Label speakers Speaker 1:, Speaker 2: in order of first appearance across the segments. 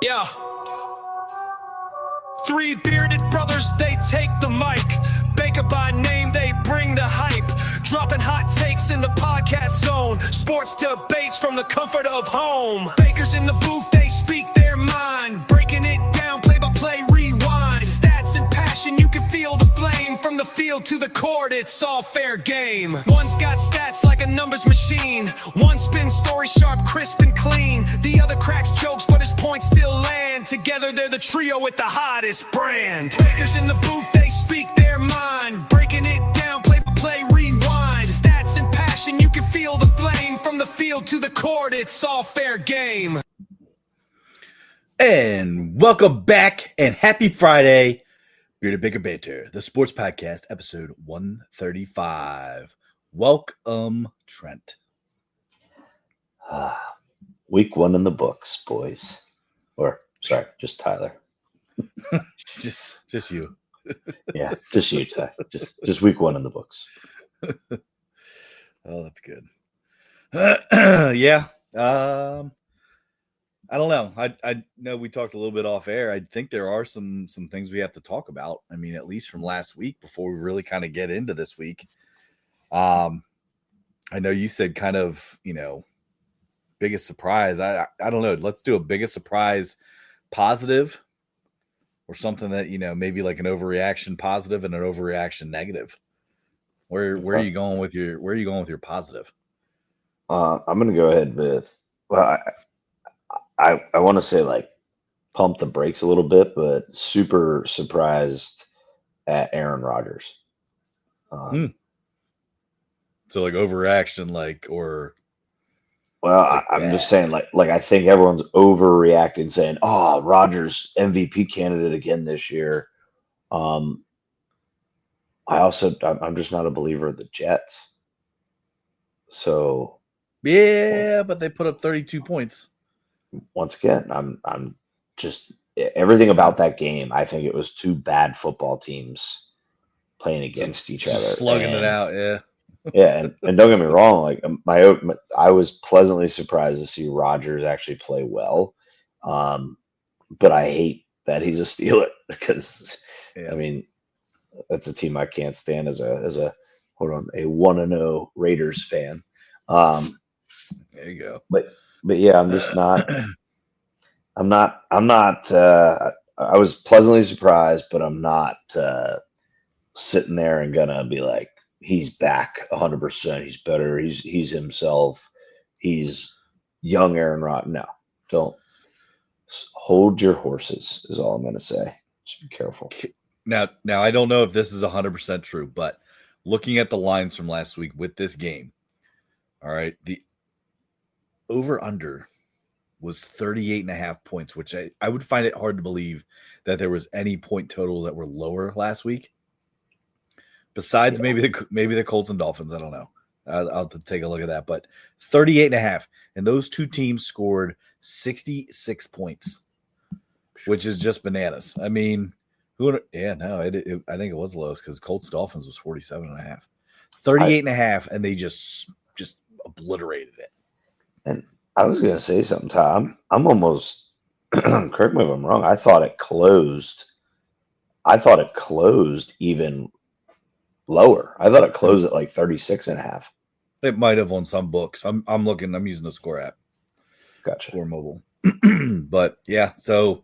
Speaker 1: Yeah. Three bearded brothers, they take the mic. Baker by name, they bring the hype. Dropping hot takes in the podcast zone. Sports debates from the comfort of home. Bakers in the booth, they speak their mind. Breaking it down, play by play, rewind. Stats and passion, you can feel the flame. From the field to the court, it's all fair game. One's got stats like a numbers machine. One spins story sharp, crisp and clean. The other cracks jokes, but his points still land. Together they're the trio with the hottest brand. Bakers in the booth, they speak their mind. Breaking it down, play by play, rewind. Stats and passion, you can feel the flame. From the field to the court, it's all fair game.
Speaker 2: And welcome back and happy Friday. Bearded Baker Banter, the sports podcast, episode 135. Welcome, Trent.
Speaker 3: Week one in the books, boys. Or, sorry, just Tyler.
Speaker 2: just you.
Speaker 3: Yeah, just you, Ty. Just week one in the books.
Speaker 2: Oh, that's good. Yeah. I don't know. I know we talked a little bit off air. I think there are some things we have to talk about. I mean, at least from last week before we really kind of get into this week. I know you said kind of, biggest surprise. I don't know. Let's do a biggest surprise positive or something that, maybe like an overreaction positive and an overreaction negative. Where are you going with your positive?
Speaker 3: I'm going to go ahead with, well, I want to say like pump the brakes a little bit, but super surprised at Aaron Rodgers.
Speaker 2: So like overreaction,
Speaker 3: I'm just saying like I think everyone's overreacting saying, oh, Rodgers MVP candidate again this year. I'm just not a believer of the Jets. So
Speaker 2: yeah, but they put up 32 points.
Speaker 3: Once again, I'm just everything about that game. I think it was two bad football teams playing against each other,
Speaker 2: slugging it out. Yeah,
Speaker 3: yeah, and don't get me wrong. Like I was pleasantly surprised to see Rodgers actually play well, but I hate that he's a Steeler because I mean that's a team I can't stand as a 1-0 Raiders fan.
Speaker 2: There you go.
Speaker 3: But yeah, I'm just not. I'm not. I was pleasantly surprised, but I'm not sitting there and gonna be like, he's back 100%. He's better. He's himself. He's young Aaron Rodgers. No, don't hold your horses. Is all I'm gonna say. Just be careful.
Speaker 2: Now I don't know if this is 100% true, but looking at the lines from last week with this game, all right, the over-under was 38.5 points, which I would find it hard to believe that there was any point total that were lower last week. Besides maybe the Colts and Dolphins, I don't know. I'll have to take a look at that. But 38.5, and those two teams scored 66 points, which is just bananas. I mean, I think it was the lowest because Colts Dolphins was 47.5. 38.5, and they just obliterated it. And
Speaker 3: I was going to say something, Tom. I'm almost, correct me if I'm wrong, I thought it closed even lower. I thought it closed at like 36.5.
Speaker 2: It might have on some books. I'm using the Score app.
Speaker 3: Gotcha.
Speaker 2: Score mobile. But yeah, so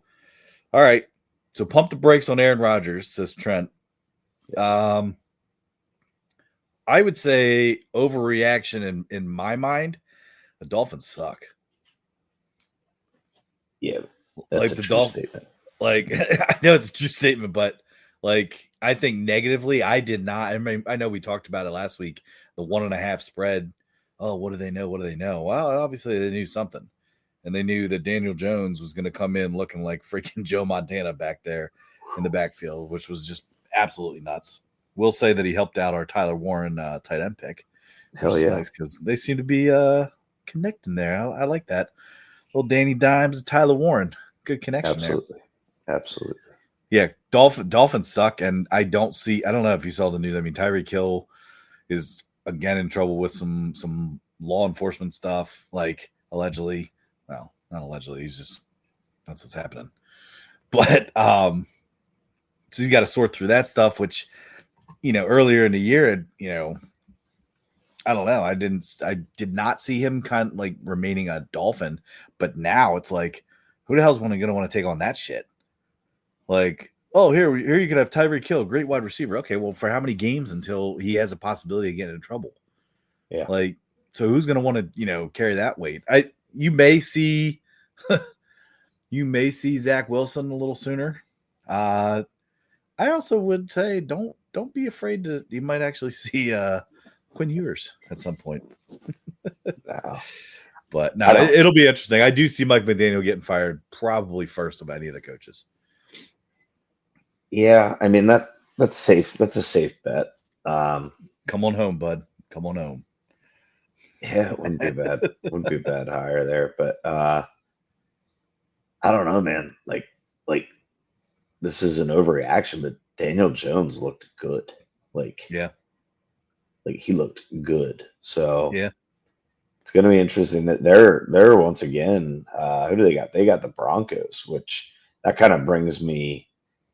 Speaker 2: all right. So pump the brakes on Aaron Rodgers, says Trent. I would say overreaction in my mind. The Dolphins suck.
Speaker 3: Yeah,
Speaker 2: that's like the Dolphins. Like I know it's a true statement, but like I think negatively, I did not. I mean, I know we talked about it last week. The 1.5 spread. Oh, what do they know? Well, obviously they knew something, and they knew that Daniel Jones was going to come in looking like freaking Joe Montana back there in the backfield, which was just absolutely nuts. We'll say that he helped out our Tyler Warren tight end pick.
Speaker 3: Hell yeah,
Speaker 2: nice because they seem to be connecting there. I like that. Little Danny Dimes and Tyler Warren. Good connection
Speaker 3: Absolutely.
Speaker 2: there.
Speaker 3: Absolutely.
Speaker 2: Yeah, Dolphins suck, and I don't know if you saw the news. I mean, Tyreek Hill is again in trouble with some law enforcement stuff, like allegedly. Well, not allegedly. He's just That's what's happening. But so he's got to sort through that stuff, which, earlier in the year, I don't know. I did not see him kind of like remaining a Dolphin, but now it's like, who the hell's going to want to take on that shit? Like, oh, here you could have Tyreek Hill, great wide receiver. Okay, well, for how many games until he has a possibility of getting in trouble?
Speaker 3: Yeah.
Speaker 2: Like, so who's going to want to, carry that weight? You may see Zach Wilson a little sooner. I also would say don't be afraid to. You might actually see Quinn Ewers at some point.
Speaker 3: No.
Speaker 2: But no, it'll be interesting. I do see Mike McDaniel getting fired probably first of any of the coaches.
Speaker 3: Yeah, I mean that's safe. That's a safe bet.
Speaker 2: Come on home, bud. Come on home.
Speaker 3: Yeah, it wouldn't be bad. Wouldn't be bad hire there, but I don't know, man. Like this is an overreaction, but Daniel Jones looked good. Like he looked good. So
Speaker 2: yeah,
Speaker 3: it's going to be interesting that they're once again. Who do they got? They got the Broncos, which that kind of brings me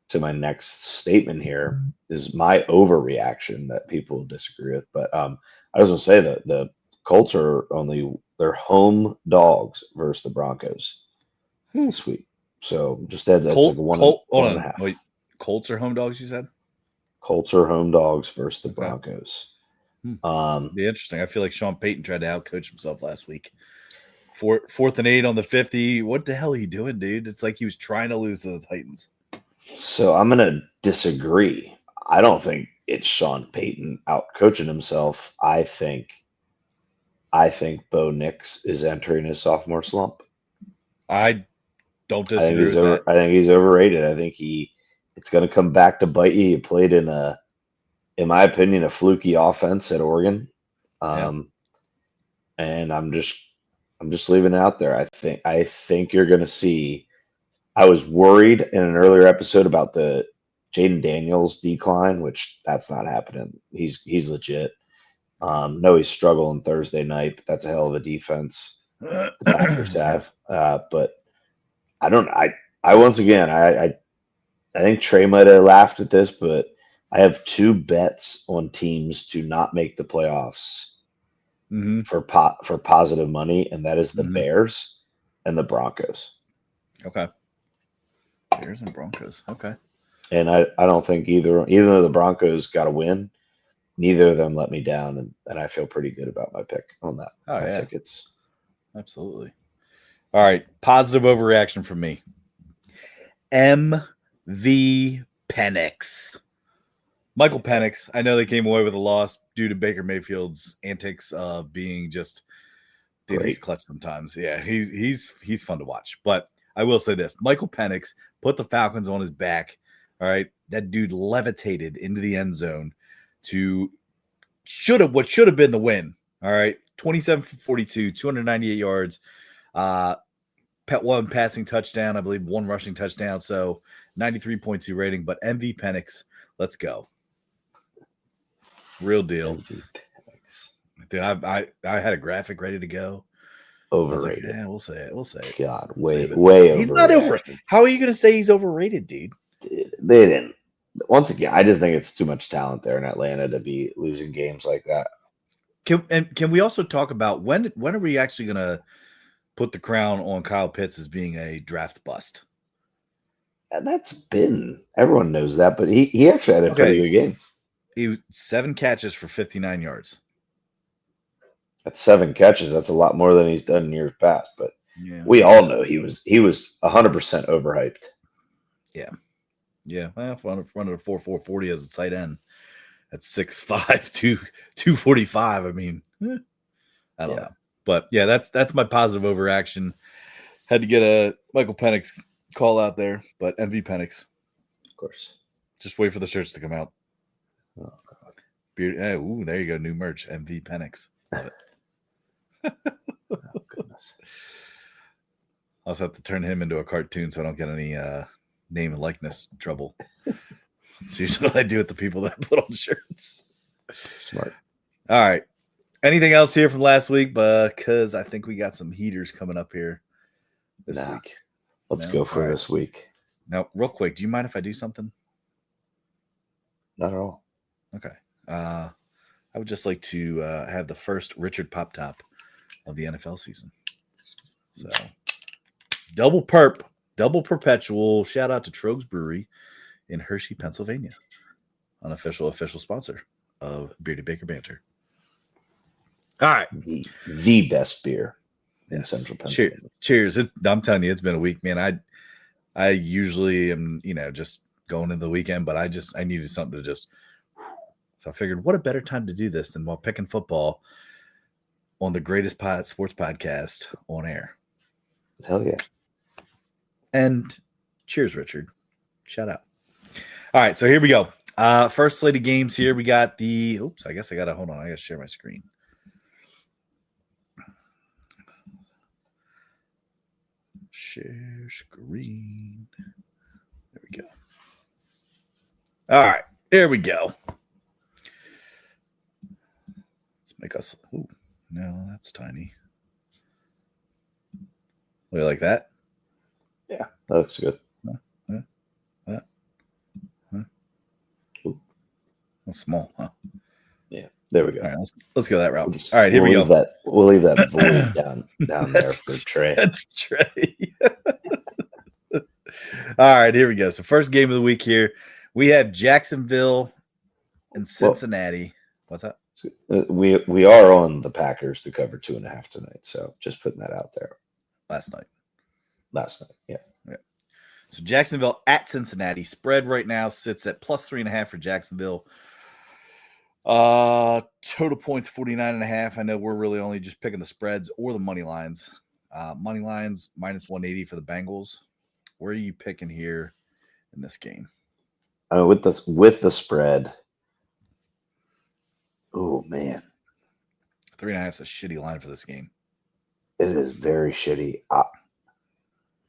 Speaker 3: to my next statement here. Is my overreaction that people disagree with, but I was going to say that the Colts are they're home dogs versus the Broncos this week. So just that's like one and a half.
Speaker 2: Wait, Colts are home dogs, you said?
Speaker 3: Colts are home dogs versus the Broncos.
Speaker 2: Be interesting. I feel like Sean Payton tried to outcoach himself last week. 4th and 8 on the 50. What the hell are you doing, dude? It's like he was trying to lose to the Titans.
Speaker 3: So I'm gonna disagree. I don't think it's Sean Payton outcoaching himself. I think Bo Nix is entering his sophomore slump.
Speaker 2: I don't disagree with that.
Speaker 3: I think he's overrated. I think it's going to come back to bite you. He played in my opinion, a fluky offense at Oregon, and I'm just leaving it out there. I think you're going to see. I was worried in an earlier episode about the Jaden Daniels decline, which that's not happening. He's legit. No, he's struggling Thursday night, but that's a hell of a defense the Packers have. But I don't. I once again, I think Trey might have laughed at this, but I have 2 bets on teams to not make the playoffs for positive money, and that is the Bears and the Broncos.
Speaker 2: Okay. Bears and Broncos. Okay.
Speaker 3: And I don't think even though the Broncos got a win, neither of them let me down, and I feel pretty good about my pick on that. Tickets.
Speaker 2: Absolutely. All right. Positive overreaction from me. MV Penix. Michael Penix. I know they came away with a loss due to Baker Mayfield's antics of being just he's clutch sometimes. Yeah, he's fun to watch. But I will say this. Michael Penix put the Falcons on his back. All right. That dude levitated into the end zone to what should have been the win. All right. 27 for 42, 298 yards. One passing touchdown, I believe 1 rushing touchdown. So 93.2 rating, but MV Penix, let's go. Real deal. Dude, I had a graphic ready to go.
Speaker 3: Overrated.
Speaker 2: Like, we'll say it.
Speaker 3: God, way overrated.
Speaker 2: He's not overrated. How are you going to say he's overrated, dude?
Speaker 3: They didn't. Once again, I just think it's too much talent there in Atlanta to be losing games like that.
Speaker 2: Can we also talk about when are we actually going to put the crown on Kyle Pitts as being a draft bust?
Speaker 3: And everyone knows that, but he actually had a pretty good game.
Speaker 2: He was 7 catches for 59 yards.
Speaker 3: That's 7 catches. That's a lot more than he's done in years past. But we all know he was 100% overhyped.
Speaker 2: Yeah. Well, running a 4.40 as a tight end at 6'5", 245. I mean, I don't know. But yeah, that's my positive overreaction. Had to get a Michael Penix call out there, but MV Penix.
Speaker 3: Of course.
Speaker 2: Just wait for the shirts to come out.
Speaker 3: Oh, God.
Speaker 2: There you go. New merch. MV Penix. Love it.
Speaker 3: Oh, goodness.
Speaker 2: I also have to turn him into a cartoon so I don't get any name and likeness trouble. It's usually what I do with the people that put on shirts.
Speaker 3: Smart.
Speaker 2: All right. Anything else here from last week? Because I think we got some heaters coming up here this week.
Speaker 3: Let's
Speaker 2: No?
Speaker 3: go for
Speaker 2: All right.
Speaker 3: this week.
Speaker 2: Now, real quick, do you mind if I do something?
Speaker 3: Not at all.
Speaker 2: Okay. I would just like to have the first Richard Pop Top of the NFL season. So, double perpetual. Shout out to Trogs Brewery in Hershey, Pennsylvania, unofficial sponsor of Bearded Baker Banter. All right.
Speaker 3: The best beer in
Speaker 2: Yes.
Speaker 3: Central Pennsylvania.
Speaker 2: Cheers. I'm telling you, it's been a week, man. I usually am, just going into the weekend, but I needed something to just. So I figured, what a better time to do this than while picking football on the greatest sports podcast on air.
Speaker 3: Hell yeah.
Speaker 2: And cheers, Richard. Shout out. All right, so here we go. First slate of games here. We got hold on. I got to share my screen. Share screen. There we go. All right, here we go. Let's make us. Ooh, no, that's tiny. Do you like that?
Speaker 3: Yeah, that looks good.
Speaker 2: That's small, huh?
Speaker 3: Yeah, there we go.
Speaker 2: All right, let's go that route. All right, here we go.
Speaker 3: We'll leave that void down there for Trey.
Speaker 2: That's Trey. All right, here we go. So first game of the week here, we have Jacksonville and Cincinnati. What's that?
Speaker 3: We are on the Packers to cover 2.5 tonight. So just putting that out there.
Speaker 2: Last night,
Speaker 3: yeah.
Speaker 2: So Jacksonville at Cincinnati. Spread right now sits at +3.5 for Jacksonville. Total points 49.5. I know we're really only just picking the spreads or the money lines. Money lines -180 for the Bengals. Where are you picking here in this game?
Speaker 3: With the spread. Oh man,
Speaker 2: 3.5 is a shitty line for this game.
Speaker 3: It is very shitty.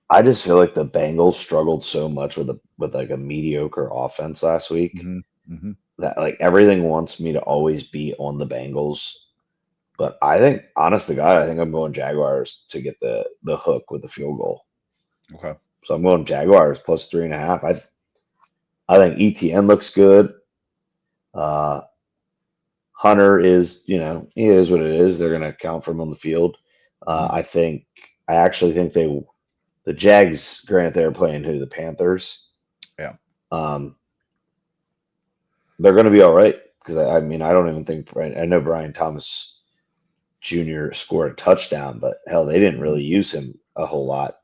Speaker 3: I just feel like the Bengals struggled so much with a mediocre offense last week.
Speaker 2: Mm-hmm.
Speaker 3: That like everything wants me to always be on the Bengals. But I think, honest to God, I think I'm going Jaguars to get the hook with the field goal.
Speaker 2: Okay.
Speaker 3: So I'm going Jaguars +3.5. I think ETN looks good. Hunter is, he is what it is. They're going to count for him on the field. I actually think the Jags, granted they're playing the Panthers.
Speaker 2: Yeah.
Speaker 3: They're going to be all right because I don't even think I know Brian Thomas Jr. scored a touchdown, but hell, they didn't really use him a whole lot.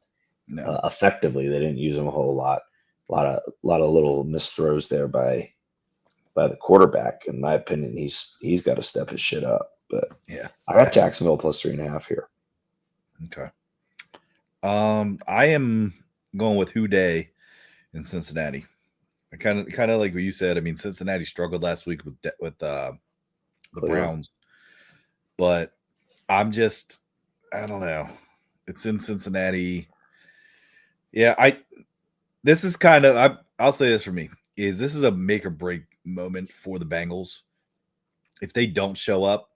Speaker 2: No.
Speaker 3: Effectively, they didn't use him a whole lot. A lot of little misthrows there by the quarterback. In my opinion, he's got to step his shit up. But
Speaker 2: yeah,
Speaker 3: I got Jacksonville +3.5 here.
Speaker 2: Okay. I am going with Houday in Cincinnati. I kind of like what you said. I mean, Cincinnati struggled last week with the Browns, but I don't know. It's in Cincinnati. Yeah, this is kind of I'll say this for me is this is a make or break moment for the Bengals. If they don't show up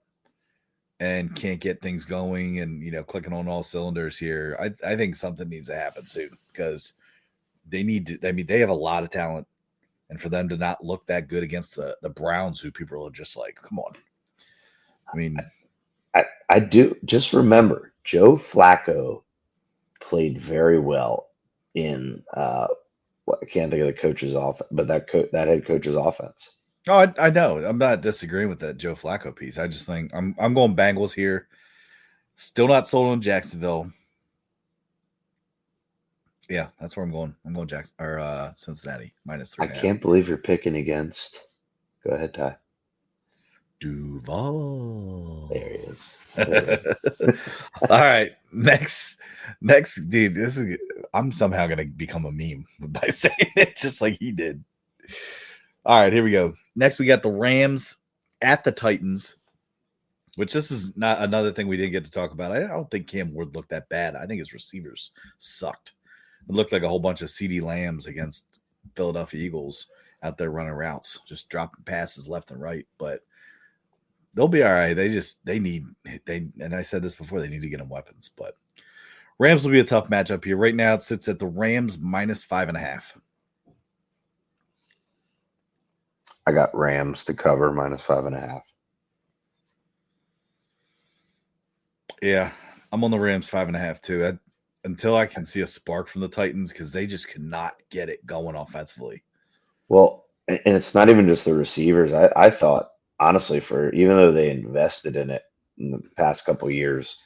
Speaker 2: and can't get things going and clicking on all cylinders here, I think something needs to happen soon because they need to. I mean, they have a lot of talent, and for them to not look that good against the Browns, who people are just like, come on. I mean,
Speaker 3: I do just remember Joe Flacco played very well in I can't think of the coach's offense, but that head coach's offense.
Speaker 2: Oh, I know. I'm not disagreeing with that Joe Flacco piece. I just think I'm going Bengals here. Still not sold on Jacksonville. Yeah, that's where I'm going. I'm going Cincinnati -3.5.
Speaker 3: I can't believe you're picking against. Go ahead, Ty.
Speaker 2: Duval.
Speaker 3: There he is.
Speaker 2: All right, next, dude. I'm somehow gonna become a meme by saying it just like he did. All right, here we go. Next, we got the Rams at the Titans, which this is not another thing we didn't get to talk about. I don't think Cam Ward looked that bad. I think his receivers sucked. It looked like a whole bunch of CeeDee Lambs against Philadelphia Eagles out there running routes, just dropping passes left and right. But they'll be all right. And I said this before, they need to get them weapons. But Rams will be a tough matchup here. Right now, it sits at the Rams -5.5.
Speaker 3: I got Rams to cover -5.5.
Speaker 2: Yeah, I'm on the Rams 5.5 too. Until I can see a spark from the Titans, because they just cannot get it going offensively.
Speaker 3: Well, and it's not even just the receivers. I thought, honestly, even though they invested in it in the past couple of years,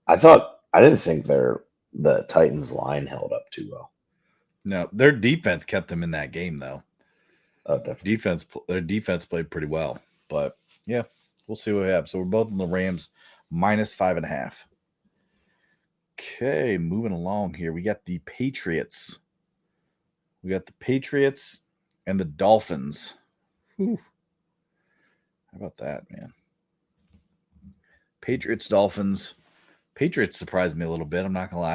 Speaker 3: I didn't think the Titans line held up too well.
Speaker 2: No, their defense kept them in that game, though.
Speaker 3: Oh, definitely.
Speaker 2: Their defense played pretty well. But, yeah, we'll see what happens. So we're both on the Rams -5.5. Okay, moving along here. We got the Patriots. And the Dolphins. Whew. How about that, man? Patriots, Dolphins. Patriots surprised me a little bit, I'm not going to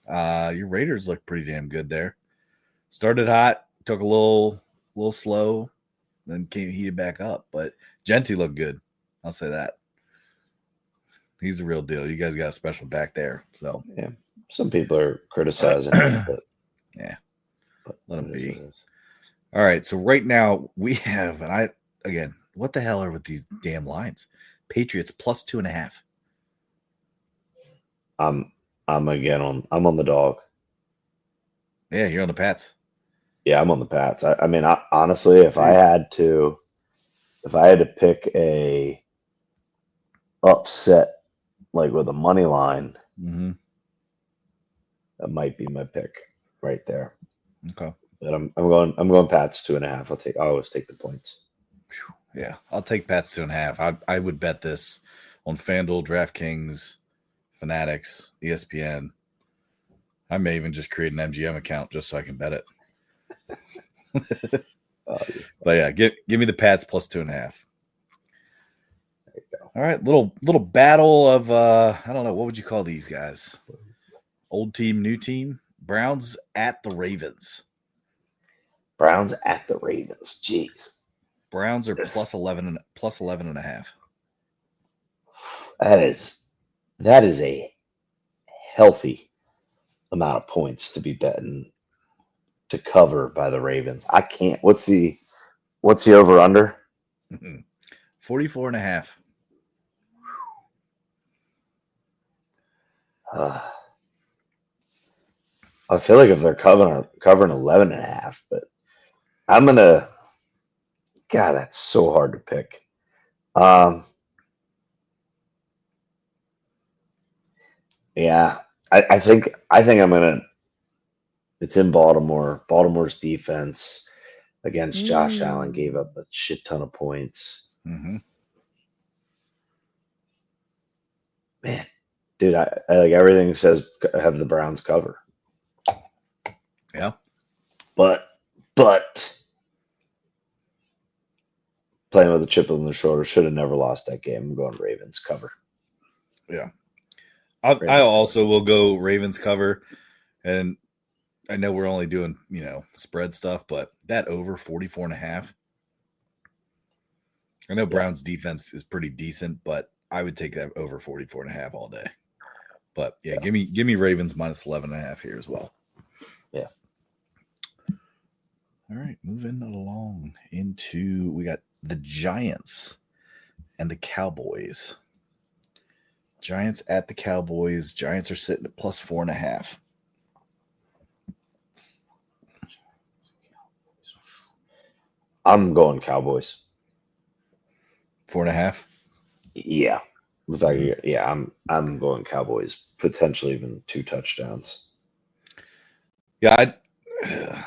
Speaker 2: lie. Your Raiders look pretty damn good there. Started hot, took a little slow, then came heated back up. But Genty looked good. I'll say that. He's the real deal. You guys got a special back there. So
Speaker 3: yeah, some people are criticizing it, but
Speaker 2: yeah, let him be. All right, so right now we have, and what the hell are with these damn lines? Patriots +2.5.
Speaker 3: I'm on the dog.
Speaker 2: Yeah, you're on the Pats.
Speaker 3: Yeah, I'm on the Pats. I mean, honestly, if I had to pick a upset, like with a money line, that might be my pick right there.
Speaker 2: Okay,
Speaker 3: but I'm going Pats 2.5. I always take the points.
Speaker 2: Yeah, I'll take Pats 2.5. I would bet this on FanDuel, DraftKings, Fanatics, ESPN. I may even just create an MGM account just so I can bet it. But yeah, give me the Pats +2.5. There you go. All right, little battle of I don't know, what would you call these guys? Old team, new team. Browns at the Ravens.
Speaker 3: Browns at the Ravens. Jeez.
Speaker 2: Browns are +11.5.
Speaker 3: That is a healthy amount of points to be betting to cover by the Ravens. I can't. What's the over under?
Speaker 2: 44.5.
Speaker 3: I feel like if they're covering 11.5, but I'm gonna. God, that's so hard to pick. Yeah, I think I'm gonna. It's in Baltimore. Baltimore's defense against Josh Allen gave up a shit ton of points.
Speaker 2: Mm-hmm.
Speaker 3: Man, dude, I like everything says have the Browns cover.
Speaker 2: Yeah,
Speaker 3: but playing with a chip on their shoulder, should have never lost that game. I'm going Ravens cover.
Speaker 2: Yeah, I also will go Ravens cover, and I know we're only doing spread stuff, but that over 44.5. I know Browns defense is pretty decent, but I would take that over 44.5 all day. But yeah, give me Ravens -11.5 here as well.
Speaker 3: Yeah.
Speaker 2: All right, moving along into we got the Giants and the Cowboys. Giants at the Cowboys. Giants are sitting at +4.5.
Speaker 3: I'm going Cowboys.
Speaker 2: 4.5.
Speaker 3: Yeah. In fact, yeah, I'm going Cowboys. Potentially even 2 touchdowns.
Speaker 2: Yeah,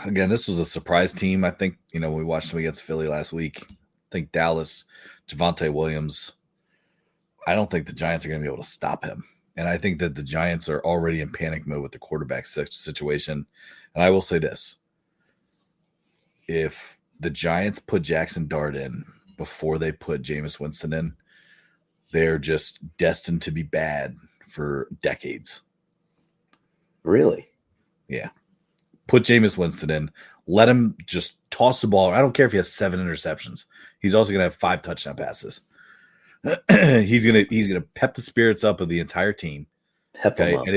Speaker 2: again, this was a surprise team. I think we watched them against Philly last week. I think Dallas, Javonte Williams. I don't think the Giants are going to be able to stop him, and I think that the Giants are already in panic mode with the quarterback situation. And I will say this: if the Giants put Jackson Dart in before they put Jameis Winston in, they're just destined to be bad for decades.
Speaker 3: Really?
Speaker 2: Yeah. Put Jameis Winston in. Let him just toss the ball. I don't care if he has 7 interceptions. He's also going to have 5 touchdown passes. He's gonna pep the spirits up of the entire team.
Speaker 3: Pep them
Speaker 2: Okay,
Speaker 3: up.
Speaker 2: and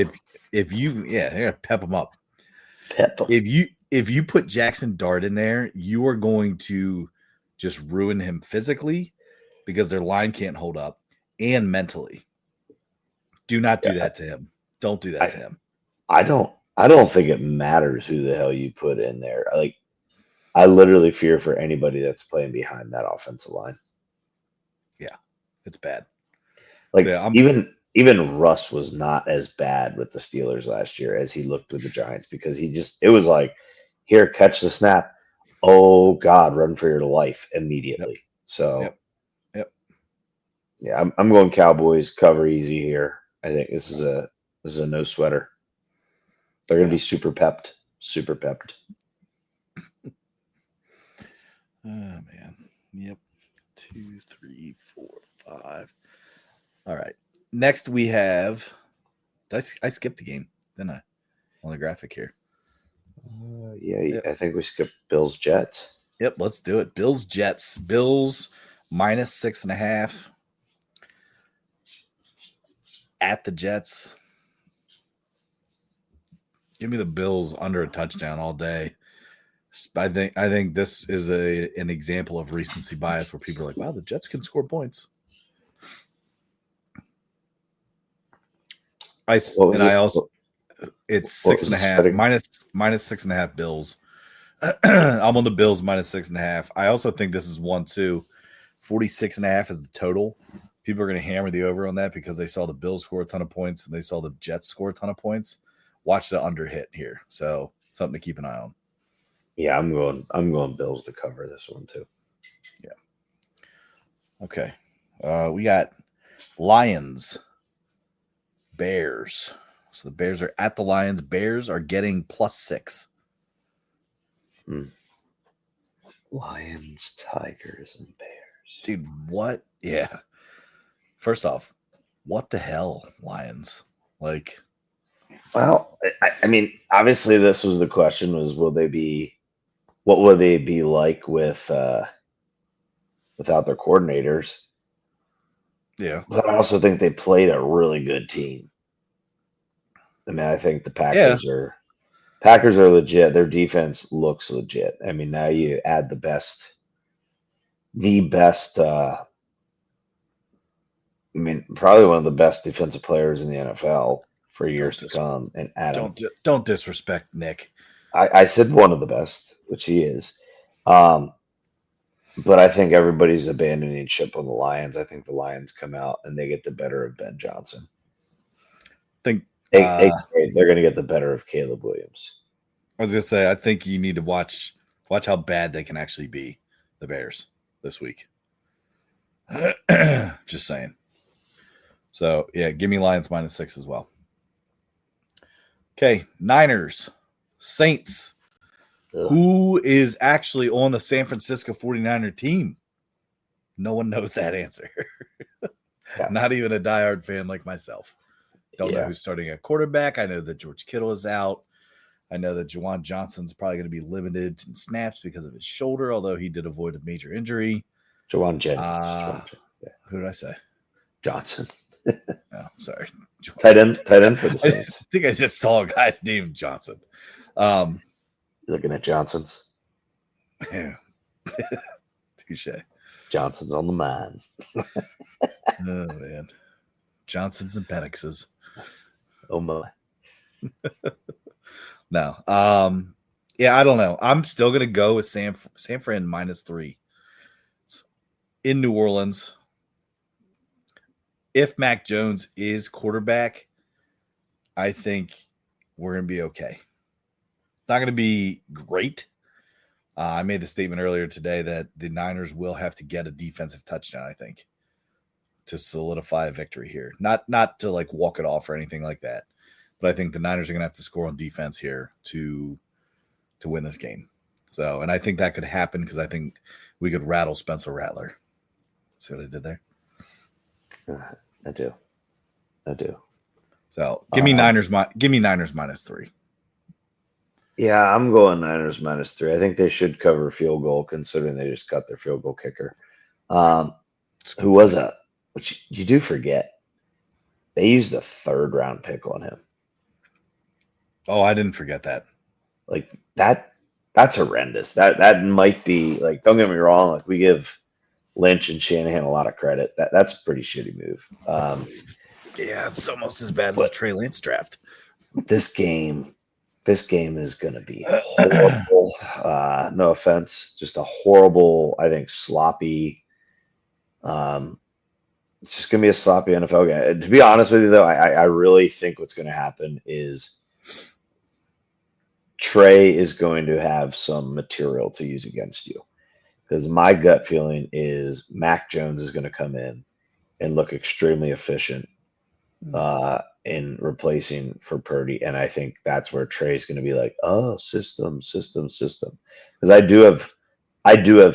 Speaker 2: if you they're gonna pep them up.
Speaker 3: Pep them.
Speaker 2: If you put Jackson Dart in there, you are going to just ruin him physically because their line can't hold up and mentally. Do not do that to him. Don't do that to him.
Speaker 3: I don't think it matters who the hell you put in there. Like, I literally fear for anybody that's playing behind that offensive line.
Speaker 2: Yeah, it's bad.
Speaker 3: Like,
Speaker 2: So, yeah,
Speaker 3: even Russ was not as bad with the Steelers last year as he looked with the Giants, because it was like, here, catch the snap. Oh God, run for your life immediately.
Speaker 2: Yep.
Speaker 3: So
Speaker 2: Yep.
Speaker 3: yeah, I'm going Cowboys, cover easy here. I think this is a no sweater. They're gonna be super pepped. Super pepped.
Speaker 2: Oh man. Yep. 2, 3, 4, 5. All right. Next we have. I skipped the game, didn't I? On the graphic here.
Speaker 3: Yeah,
Speaker 2: Yep.
Speaker 3: I think we skipped Bills Jets.
Speaker 2: Yep, let's do it. Bills Jets. Bills -6.5 at the Jets. Give me the Bills under a touchdown all day. I think this is an example of recency bias where people are like, wow, the Jets can score points. It's 6.5 -6.5 Bills. I'm on the Bills -6.5. I also think this is 1-2. 46.5 is the total. People are going to hammer the over on that because they saw the Bills score a ton of points and they saw the Jets score a ton of points. Watch the under hit here. So something to keep an eye on.
Speaker 3: Yeah, I'm going Bills to cover this one too.
Speaker 2: Yeah. Okay. We got Lions, Bears. So the Bears are at the Lions. Bears are getting +6.
Speaker 3: Lions, Tigers, and Bears.
Speaker 2: Dude, what? Yeah. First off, what the hell, Lions? Like,
Speaker 3: well, I mean, obviously, this was the question: was what will they be like without their coordinators?
Speaker 2: yeah.
Speaker 3: But I also think they played a really good team. I mean, I think the Packers are legit. Their defense looks legit. I mean, now you add the best. I mean, probably one of the best defensive players in the NFL for years to come. And Adam,
Speaker 2: don't disrespect Nick.
Speaker 3: I said one of the best, which he is. But I think everybody's abandoning ship on the Lions. I think the Lions come out and they get the better of Ben Johnson.
Speaker 2: They're
Speaker 3: going to get the better of Caleb Williams.
Speaker 2: I was going to say, I think you need to watch how bad they can actually be, the Bears, this week. Just saying. So, yeah, give me Lions -6 as well. Okay, Niners, Saints.
Speaker 3: Ugh.
Speaker 2: Who is actually on the San Francisco 49er team? No one knows that answer.
Speaker 3: Yeah.
Speaker 2: Not even a diehard fan like myself. Don't know who's starting at quarterback. I know that George Kittle is out. I know that Juwan Johnson's probably going to be limited in snaps because of his shoulder, although he did avoid a major injury.
Speaker 3: Juwan Jennings.
Speaker 2: Who did I say?
Speaker 3: Johnson.
Speaker 2: Oh, sorry.
Speaker 3: Tight end for the Saints.
Speaker 2: I think I just saw a guy's name Johnson.
Speaker 3: Looking at Johnson's.
Speaker 2: Yeah. Touche.
Speaker 3: Johnson's on the mind.
Speaker 2: Oh, man. Johnsons and Penixes.
Speaker 3: Oh, my.
Speaker 2: No. Yeah, I don't know. I'm still going to go with San Fran -3. It's in New Orleans. If Mac Jones is quarterback, I think we're going to be okay. It's not going to be great. I made the statement earlier today that the Niners will have to get a defensive touchdown, I think, to solidify a victory here. Not to like walk it off or anything like that, but I think the Niners are going to have to score on defense here to win this game. So, and I think that could happen because I think we could rattle Spencer Rattler. See what I did there?
Speaker 3: I do.
Speaker 2: So give me Niners -3.
Speaker 3: Yeah, I'm going Niners -3. I think they should cover field goal considering they just cut their field goal kicker. Who was that? Which you do forget. They used a 3rd-round pick on him.
Speaker 2: Oh, I didn't forget that.
Speaker 3: Like that's horrendous. That might be like, don't get me wrong, like we give Lynch and Shanahan a lot of credit. That's a pretty shitty move.
Speaker 2: Yeah, it's almost as bad as the
Speaker 3: But-
Speaker 2: Trey Lance draft.
Speaker 3: This game is going to be horrible. No offense, just a horrible, I think, sloppy. It's just going to be a sloppy NFL game. To be honest with you, though, I really think what's going to happen is Trey is going to have some material to use against you, because my gut feeling is Mac Jones is going to come in and look extremely efficient in replacing for Purdy, and I think that's where Trey's going to be like, oh, system, because I do have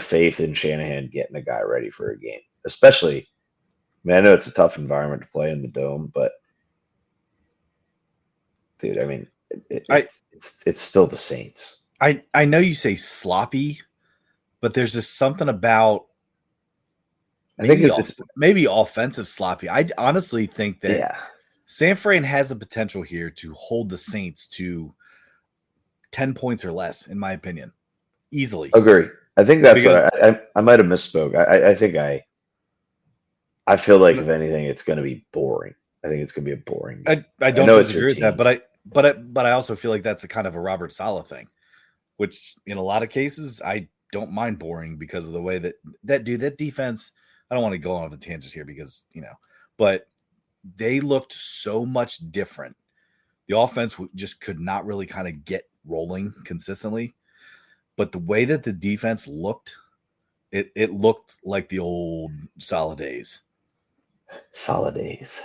Speaker 3: faith in Shanahan getting a guy ready for a game, especially. I mean, I know it's a tough environment to play in the dome, but dude, I mean, it's still the Saints.
Speaker 2: I know you say sloppy, but there's just something about maybe offensive sloppy. I honestly think that San Fran has the potential here to hold the Saints to 10 points or less, in my opinion, easily.
Speaker 3: Agree. I think that's what I might have misspoke. I feel like if anything, it's going to be boring. I think it's going to be a boring game.
Speaker 2: I don't disagree with that, but I also feel like that's a kind of a Robert Saleh thing, which in a lot of cases I don't mind boring because of the way that defense. I don't want to go on a tangent here because but they looked so much different. The offense just could not really kind of get rolling consistently, but the way that the defense looked, it looked like the old Saleh days.
Speaker 3: Solid days.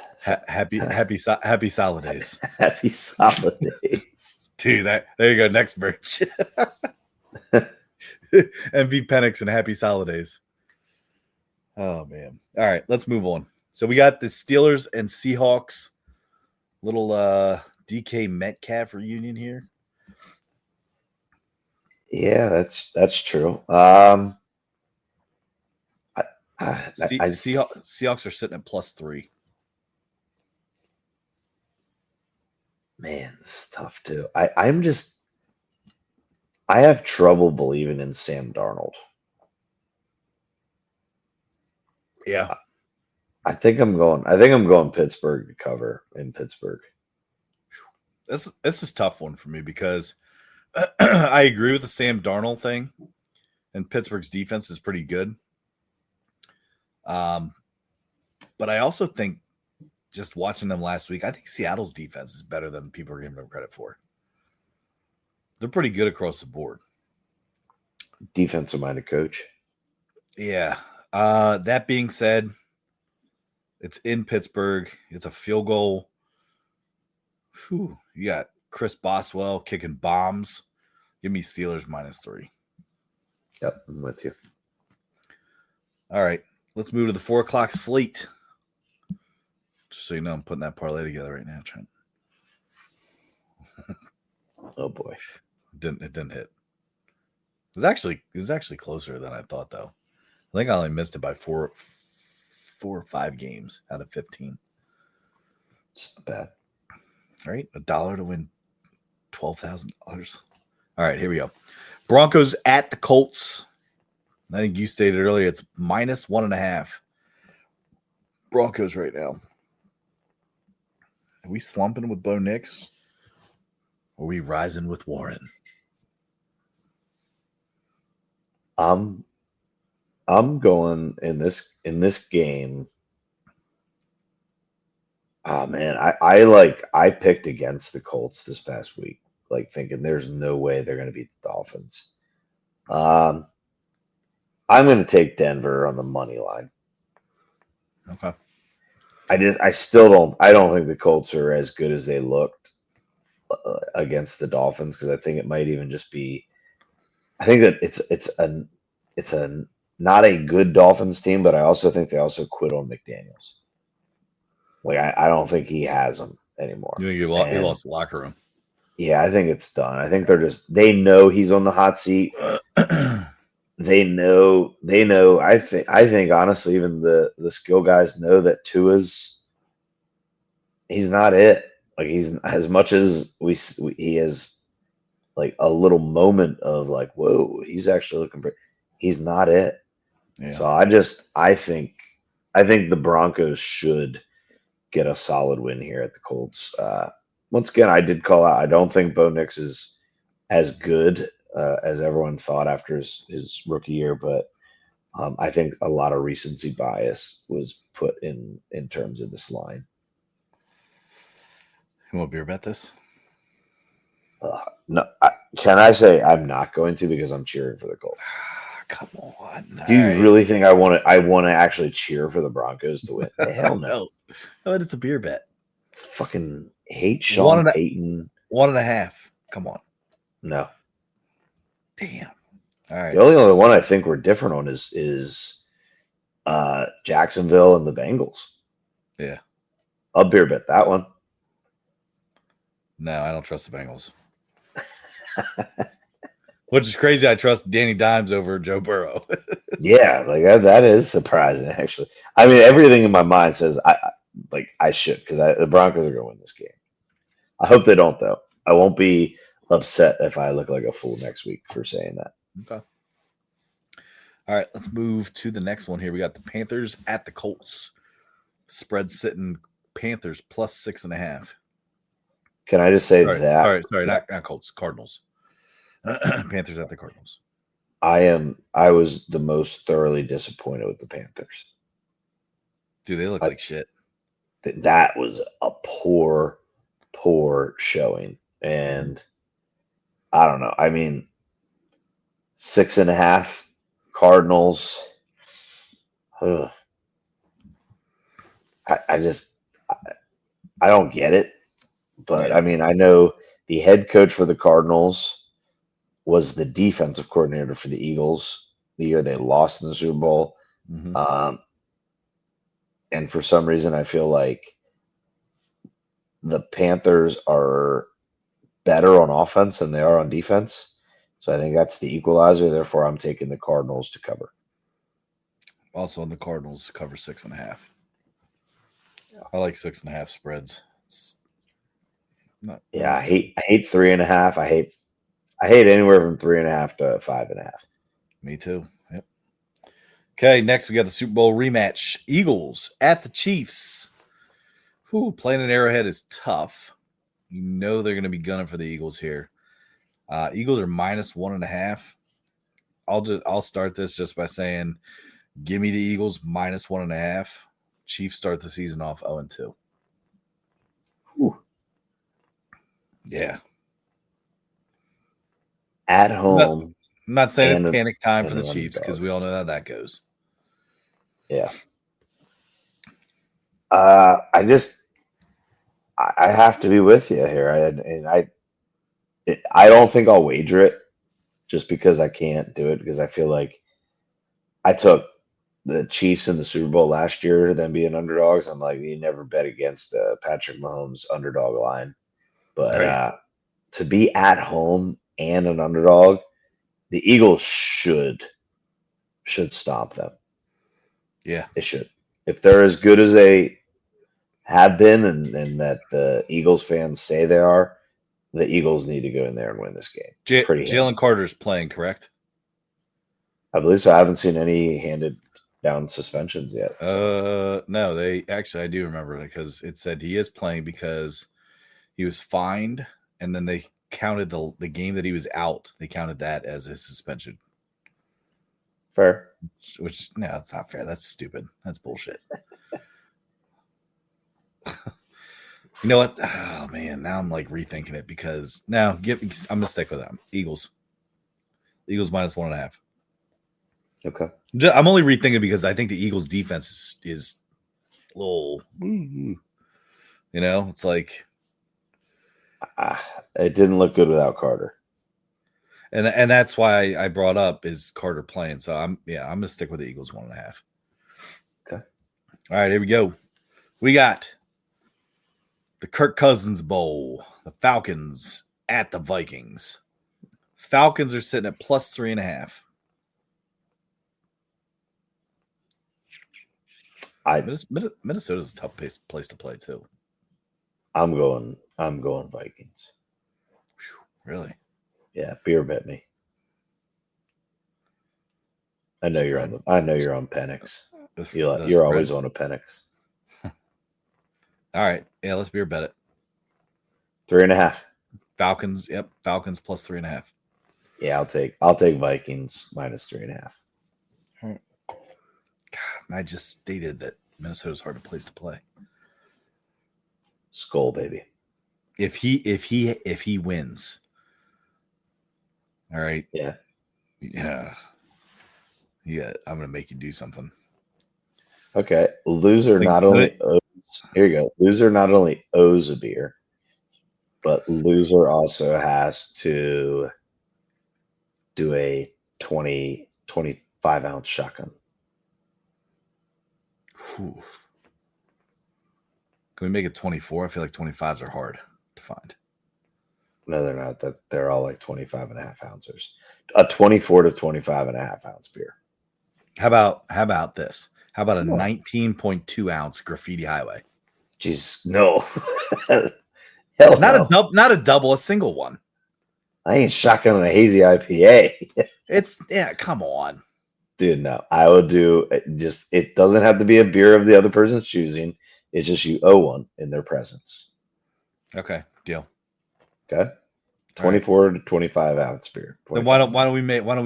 Speaker 2: Happy Saleh days.
Speaker 3: Happy Saleh days.
Speaker 2: Dude, there you go. Next merch. MV Penix and Happy Saleh days. Oh man. All right, let's move on. So we got the Steelers and Seahawks. Little DK Metcalf reunion here.
Speaker 3: Yeah, that's true.
Speaker 2: Seahawks are sitting at +3.
Speaker 3: Man, it's tough too. I have trouble believing in Sam Darnold.
Speaker 2: Yeah.
Speaker 3: I think I'm going Pittsburgh to cover in Pittsburgh.
Speaker 2: This is a tough one for me because I agree with the Sam Darnold thing, and Pittsburgh's defense is pretty good. But I also think, just watching them last week, I think Seattle's defense is better than people are giving them credit for. They're pretty good across the board.
Speaker 3: Defensive-minded coach.
Speaker 2: Yeah. That being said, it's in Pittsburgh. It's a field goal. Whew. You got Chris Boswell kicking bombs. Give me Steelers -3.
Speaker 3: Yep, I'm with you.
Speaker 2: All right. Let's move to the 4:00 slate. Just so you know, I'm putting that parlay together right now, Trent.
Speaker 3: Oh boy.
Speaker 2: It didn't hit. It was actually closer than I thought, though. I think I only missed it by four or 5 games out of 15.
Speaker 3: It's not bad.
Speaker 2: All right, $1 to win $12,000. All right, here we go. Broncos at the Colts. I think you stated earlier it's -1.5. Broncos right now. Are we slumping with Bo Nix? Or are we rising with Warren?
Speaker 3: I'm going in this game. Oh man, I picked against the Colts this past week, like thinking there's no way they're going to beat the Dolphins. I'm going to take Denver on the money line.
Speaker 2: Okay.
Speaker 3: I don't think the Colts are as good as they looked against the Dolphins, because I think it might even just be. I think that it's a not a good Dolphins team, but I also think they also quit on McDaniels. Like I don't think he has them anymore.
Speaker 2: You think he lost the locker room?
Speaker 3: Yeah, I think it's done. I think they know he's on the hot seat. They know. I think honestly, even the skill guys know that Tua's he's not it. Like he's as much as he has like a little moment of like, whoa, he's actually looking pretty. He's not it.
Speaker 2: Yeah.
Speaker 3: So I think the Broncos should get a solid win here at the Colts. Once again, I did call out. I don't think Bo Nix is as good as everyone thought after his rookie year, but I think a lot of recency bias was put in terms of this line.
Speaker 2: You want beer bet this?
Speaker 3: No, can I say I'm not going to because I'm cheering for the Colts?
Speaker 2: Come on.
Speaker 3: Do you really think I want to? I want to actually cheer for the Broncos to win? Hell no!
Speaker 2: No. Oh, it's a beer bet.
Speaker 3: Fucking hate Sean Payton.
Speaker 2: 1.5. Come on.
Speaker 3: No.
Speaker 2: Damn. All right.
Speaker 3: The only other one I think we're different on is Jacksonville and the Bengals.
Speaker 2: Yeah.
Speaker 3: I'll beer bet that one.
Speaker 2: No, I don't trust the Bengals. Which is crazy. I trust Danny Dimes over Joe Burrow.
Speaker 3: Yeah, like that is surprising. Actually, I mean, everything in my mind says I should because the Broncos are going to win this game. I hope they don't though. I won't be upset if I look like a fool next week for saying that.
Speaker 2: Okay. All right, let's move to the next one here. We got the Panthers at the Colts. Spread sitting Panthers plus 6.5.
Speaker 3: Can I just say that?
Speaker 2: Sorry, not Colts, Cardinals. Panthers at the Cardinals.
Speaker 3: I was the most thoroughly disappointed with the Panthers.
Speaker 2: Dude, they look like shit.
Speaker 3: That was a poor showing. And I don't know. I mean, 6.5 Cardinals. Ugh. I just I don't get it. But
Speaker 2: Yeah.
Speaker 3: I mean, I know the head coach for the Cardinals was the defensive coordinator for the Eagles the year they lost in the Super Bowl.
Speaker 2: Mm-hmm.
Speaker 3: And for some reason, I feel like the Panthers are better on offense than they are on defense. So I think that's the equalizer. Therefore, I'm taking the Cardinals to cover.
Speaker 2: Also, on the Cardinals cover 6.5. I like 6.5 spreads.
Speaker 3: I hate 3.5. I hate anywhere from 3.5 to 5.5.
Speaker 2: Me too. Yep. Okay, next we got the Super Bowl rematch. Eagles at the Chiefs. Playing an Arrowhead is tough. You know they're going to be gunning for the Eagles here. Eagles are minus 1.5. I'll start this just by saying, give me the Eagles minus 1.5. Chiefs start the season off 0-2. Yeah.
Speaker 3: At home.
Speaker 2: I'm not saying it's panic time for the Chiefs because we all know how that goes.
Speaker 3: Yeah. I have to be with you here. I don't think I'll wager it just because I can't do it because I feel like I took the Chiefs in the Super Bowl last year, them being underdogs. I'm like, you never bet against Patrick Mahomes underdog line. But to be at home and an underdog, the Eagles should stomp them.
Speaker 2: Yeah.
Speaker 3: They should. If they're as good as they have been and that the Eagles fans say they are, the Eagles need to go in there and win this game.
Speaker 2: Jalen Carter's playing, correct?
Speaker 3: I believe so. I haven't seen any handed down suspensions yet.
Speaker 2: So. No, I do remember because it said he is playing because he was fined, and then they counted the game that he was out. They counted that as his suspension.
Speaker 3: Fair.
Speaker 2: Which no, that's not fair. That's stupid. That's bullshit. You know what? Oh man, now I'm like rethinking it because I'm gonna stick with them. Eagles minus 1.5.
Speaker 3: Okay.
Speaker 2: I'm only rethinking because I think the Eagles defense is a little, it's like
Speaker 3: it didn't look good without Carter.
Speaker 2: And that's why I brought up is Carter playing. So I'm gonna stick with the Eagles 1.5.
Speaker 3: Okay.
Speaker 2: All right, here we go. We got the Kirk Cousins Bowl, the Falcons at the Vikings. Falcons are sitting at plus 3.5. Minnesota's a tough place to play too.
Speaker 3: I'm going Vikings.
Speaker 2: Really?
Speaker 3: Yeah, beer bet me. I know you're
Speaker 2: Spread.
Speaker 3: you're on Penix.
Speaker 2: The
Speaker 3: You're
Speaker 2: spread.
Speaker 3: always on a Penix.
Speaker 2: All right. Yeah, let's beer bet it.
Speaker 3: 3.5.
Speaker 2: Falcons. Yep. Falcons plus 3.5.
Speaker 3: Yeah, I'll take Vikings minus 3.5.
Speaker 2: God, I just stated that Minnesota's hard to place to play.
Speaker 3: Skull, baby.
Speaker 2: If he wins, all right.
Speaker 3: Yeah.
Speaker 2: Yeah. Yeah, I'm gonna make you do something.
Speaker 3: Okay. Loser not only owes, here you go. Loser not only owes a beer, but loser also has to do a 25 ounce shotgun.
Speaker 2: Whew. Can we make it 24? I feel like 25s are hard to find.
Speaker 3: No, they're not. That they're all like 25.5 ounces. A 24 to 25.5 ounce beer.
Speaker 2: How about this? How about a 19.2 ounce graffiti highway?
Speaker 3: Jeez, no. Hell
Speaker 2: Not
Speaker 3: no.
Speaker 2: not a double, a single one.
Speaker 3: I ain't shotgunning a hazy IPA.
Speaker 2: Come on.
Speaker 3: Dude, no. I would do it doesn't have to be a beer of the other person's choosing. It's just you owe one in their presence.
Speaker 2: Okay, deal.
Speaker 3: Okay. 24 to 25 ounce beer.
Speaker 2: Then why don't we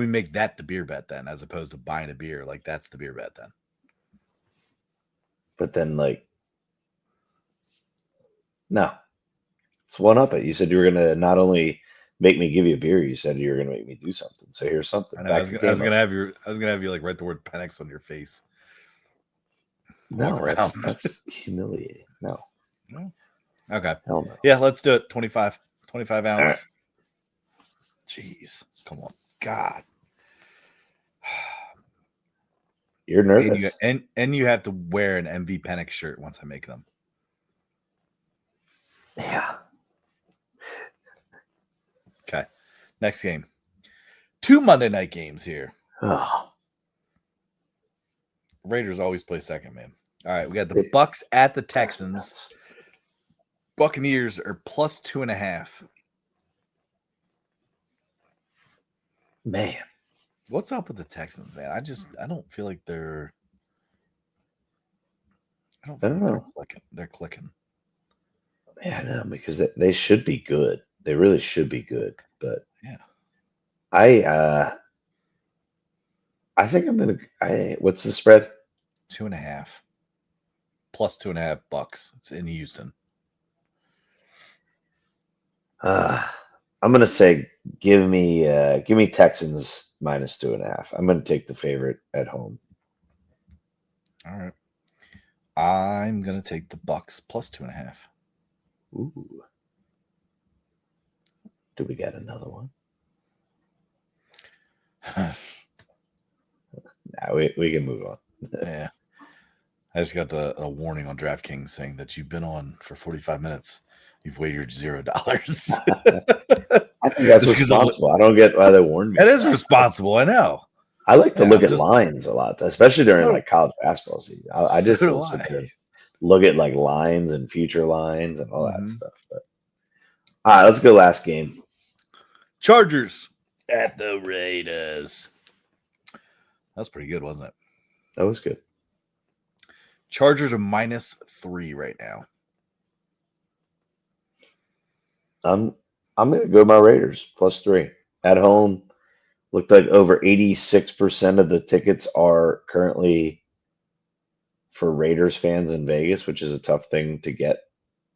Speaker 2: make that the beer bet then, as opposed to buying a beer? Like that's the beer bet then.
Speaker 3: But then no. It's one up it. You said you were gonna not only make me give you a beer, you said you were gonna make me do something. So here's something.
Speaker 2: I was gonna have you like write the word Penix on your face.
Speaker 3: No, that's humiliating. No.
Speaker 2: Okay.
Speaker 3: Hell no.
Speaker 2: Yeah, let's do it. 25 ounce. Right. Jeez. Come on. God.
Speaker 3: You're nervous.
Speaker 2: And you have to wear an MV Penix shirt once I make them.
Speaker 3: Yeah.
Speaker 2: Okay. Next game. 2 Monday night games here.
Speaker 3: Oh.
Speaker 2: Raiders always play second, man. All right, we got the Bucks at the Texans. Buccaneers are plus 2.5.
Speaker 3: Man.
Speaker 2: What's up with the Texans, man? I don't feel like they're I don't know. They're clicking.
Speaker 3: Yeah, I know, because they should be good. They really should be good. But
Speaker 2: yeah.
Speaker 3: I think I'm gonna what's the spread?
Speaker 2: 2.5. Plus 2.5 Bucks. It's in Houston.
Speaker 3: I'm gonna say give me Texans minus 2.5. I'm gonna take the favorite at home.
Speaker 2: All right. I'm gonna take the Bucks plus 2.5.
Speaker 3: Ooh. Do we got another one? Nah, we can move on.
Speaker 2: Yeah. I just got a warning on DraftKings saying that you've been on for 45 minutes. You've wagered $0.
Speaker 3: I think that's responsible. I don't get why they warned me.
Speaker 2: That is responsible. I know.
Speaker 3: I like to look at lines a lot, especially during like college basketball season. I just sit there and look at like lines and future lines and all that stuff. But all right, let's go last game.
Speaker 2: Chargers at the Raiders. That was pretty good, wasn't it?
Speaker 3: That was good.
Speaker 2: Chargers are -3 right now.
Speaker 3: I'm gonna go my Raiders +3 at home. Looked like over 86% of the tickets are currently for Raiders fans in Vegas, which is a tough thing to get